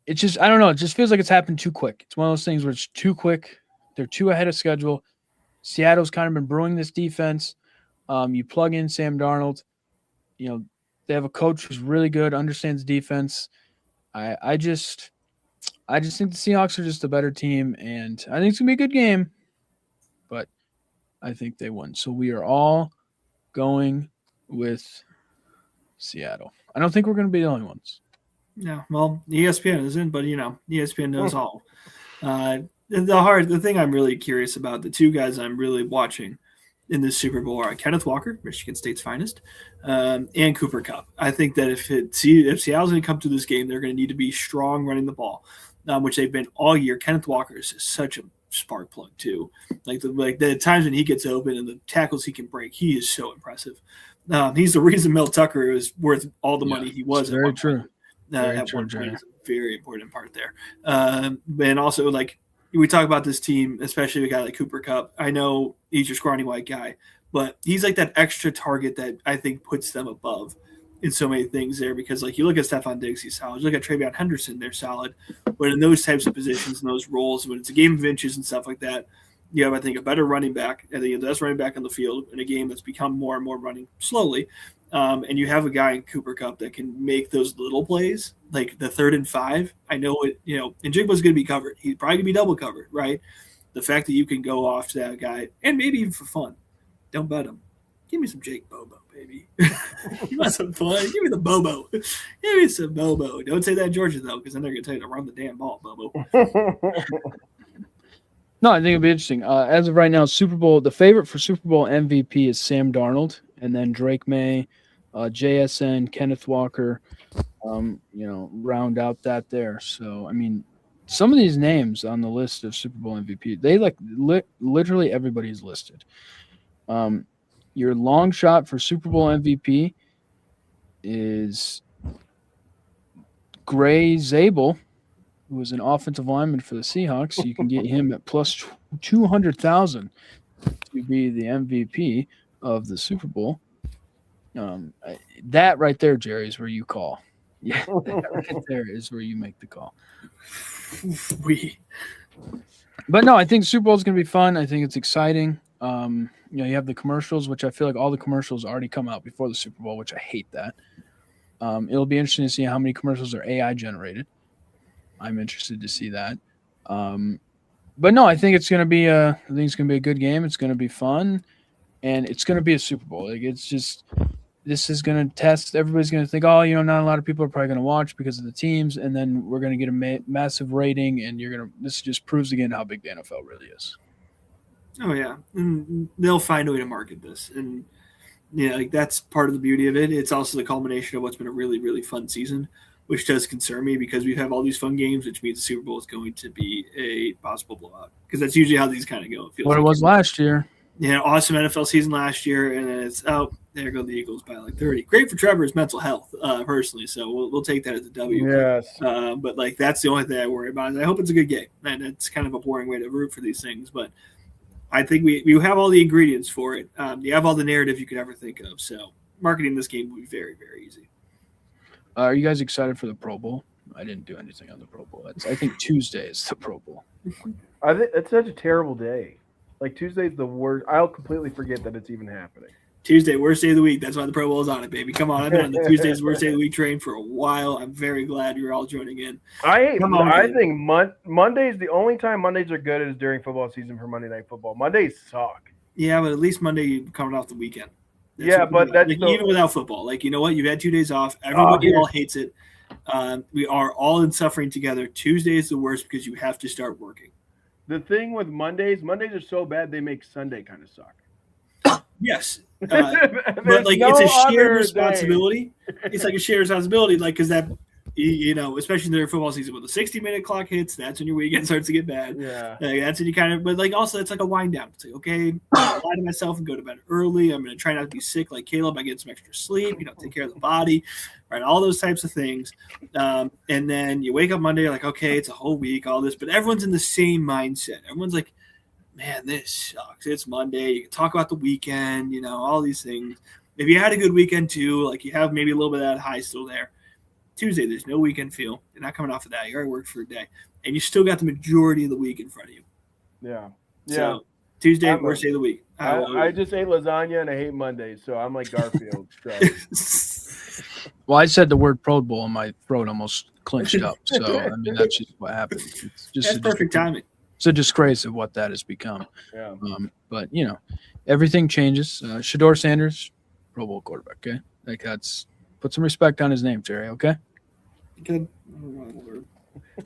it's just, I don't know. It just feels like it's happened too quick. It's one of those things where it's too quick. They're too ahead of schedule. Seattle's kind of been brewing this defense. You plug in Sam Darnold. They have a coach who's really good, understands defense. I just think the Seahawks are just a better team, and I think it's going to be a good game, but I think they won. So we are all going with Seattle. I don't think we're going to be the only ones. No, well, ESPN isn't, but ESPN knows all. The thing I'm really curious about, the 2 guys I'm really watching in this Super Bowl are Kenneth Walker, Michigan State's finest, and Cooper Kupp. I think that if Seattle's going to come to this game, they're going to need to be strong running the ball, which they've been all year. Kenneth Walker is such a spark plug too. Like the times when he gets open and the tackles he can break, he is so impressive. He's the reason Mel Tucker is worth all the money he was. Very true. At one point, is a very important part there. And also, like, we talk about this team, especially a guy like Cooper Kupp. I know he's your scrawny white guy, but he's like that extra target that I think puts them above. in so many things there because, like, you look at Stephon Diggs, he's solid. You look at Travion Henderson, they're solid. But in those types of positions and those roles, when it's a game of inches and stuff like that, you have, I think, a better running back. I think the best running back on the field in a game that's become more and more running slowly. And you have a guy in Cooper Kupp that can make those little plays, like the 3rd and 5. I know it, and Jigba's going to be covered. He's probably going to be double covered, right? The fact that you can go off to that guy, and maybe even for fun, don't bet him. Give me some Jake Bobo, baby. You want some fun? Give me the Bobo. Give me some Bobo. Don't say that in Georgia, though, because then they're going to tell you to run the damn ball, Bobo. No, I think it'll be interesting. As of right now, Super Bowl, the favorite for Super Bowl MVP is Sam Darnold, and then Drake May, JSN, Kenneth Walker, round out that there. So, I mean, some of these names on the list of Super Bowl MVP, they literally everybody's listed. Your long shot for Super Bowl MVP is Gray Zabel, who is an offensive lineman for the Seahawks. You can get him at plus 200,000 to be the MVP of the Super Bowl. That right there, Jerry, is where you call. Yeah, that right there is where you make the call. But no, I think the Super Bowl is going to be fun. I think it's exciting. You have the commercials, which I feel like all the commercials already come out before the Super Bowl, which I hate that. It'll be interesting to see how many commercials are AI generated. I'm interested to see that. But no, I think it's going to be a good game. It's going to be fun, and it's going to be a Super Bowl. Like, it's just, this is going to test. Everybody's going to think, not a lot of people are probably going to watch because of the teams, and then we're going to get a massive rating, and this just proves again how big the NFL really is. Oh yeah, and they'll find a way to market this, and that's part of the beauty of it. It's also the culmination of what's been a really, really fun season, which does concern me because we have all these fun games, which means the Super Bowl is going to be a possible blowout because that's usually how these kind of go. It feels what it was last year. Awesome NFL season last year, and then it's there go the Eagles by like 30. Great for Trevor's mental health, personally. So we'll take that as a W. Yes. But like that's the only thing I worry about. I hope it's a good game, and it's kind of a boring way to root for these things, but I think we have all the ingredients for it. You have all the narrative you could ever think of. So marketing this game will be very, very easy. Are you guys excited for the Pro Bowl? I didn't do anything on the Pro Bowl. I think Tuesday is the Pro Bowl. I think it's such a terrible day. Like, Tuesday's the worst. I'll completely forget that it's even happening. Tuesday, worst day of the week. That's why the Pro Bowl is on it, baby. Come on. I've been on the Tuesday's worst day of the week train for a while. I'm very glad you're all joining in. I think Monday's the only time Mondays are good is during football season for Monday Night Football. Mondays suck. Yeah, but at least Monday you're coming off the weekend. Even without football. Like, you know what? You've had 2 days off. Everybody all hates it. We are all in suffering together. Tuesday is the worst because you have to start working. The thing with Mondays are so bad they make Sunday kind of suck. Yes. But like, it's a shared responsibility. It's like a shared responsibility, like, because that, especially during football season, when the 60-minute clock hits, that's when your weekend starts to get bad. Yeah. Like, that's when you kind of, but like, also it's like a wind down. It's like, okay, I'll lie to myself and go to bed early. I'm going to try not to be sick like Caleb. I get some extra sleep, take care of the body, right? All those types of things. And then you wake up Monday, like, okay, it's a whole week, all this, but everyone's in the same mindset. Everyone's like, man, this sucks. It's Monday. You can talk about the weekend, all these things. If you had a good weekend too, like you have maybe a little bit of that high still there. Tuesday, there's no weekend feel. You're not coming off of that. You already worked for a day. And you still got the majority of the week in front of you. Yeah. So Tuesday, worst day of the week. I just ate lasagna and I hate Mondays, so I'm like Garfield. Well, I said the word Pro Bowl and my throat almost clinched up. So, I mean, that's just what happened. That's perfect timing. It's a disgrace of what that has become. Yeah. But, everything changes. Shador Sanders, Pro Bowl quarterback, okay? Like, put some respect on his name, Jerry, okay? Good.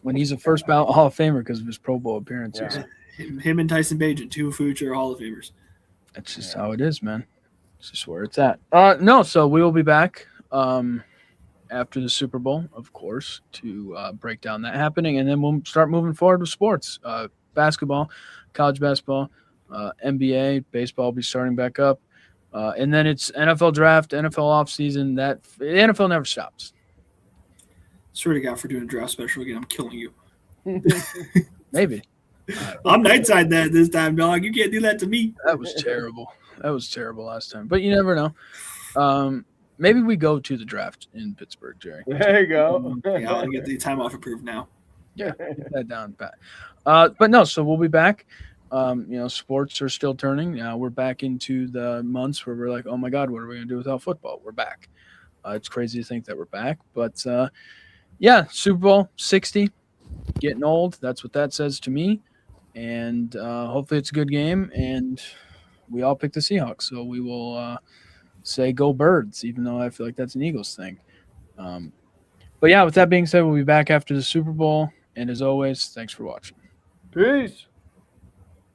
When he's a first ballot Hall of Famer because of his Pro Bowl appearances. Yeah. Him and Tyson Bagent, 2 future Hall of Famers. That's just how it is, man. It's just where it's at. So we will be back after the Super Bowl, of course, to break down that happening, and then we'll start moving forward with sports. Basketball, college basketball, NBA, baseball will be starting back up. And then it's NFL draft, NFL offseason. The NFL never stops. Swear to God, for doing a draft special again, I'm killing you. Maybe. I'm nightside that this time, dog. You can't do that to me. That was terrible. That was terrible last time. But you never know. maybe we go to the draft in Pittsburgh, Jerry. There you go. Yeah, I'll get the time off approved now. Yeah, get that down pat. But no, so we'll be back. Sports are still turning. Now we're back into the months where we're like, oh my God, what are we going to do without football? We're back. It's crazy to think that we're back. But Super Bowl 60, getting old. That's what that says to me. And hopefully it's a good game. And we all pick the Seahawks. So we will say go Birds, even though I feel like that's an Eagles thing. But yeah, with that being said, we'll be back after the Super Bowl. And as always, thanks for watching. Peace.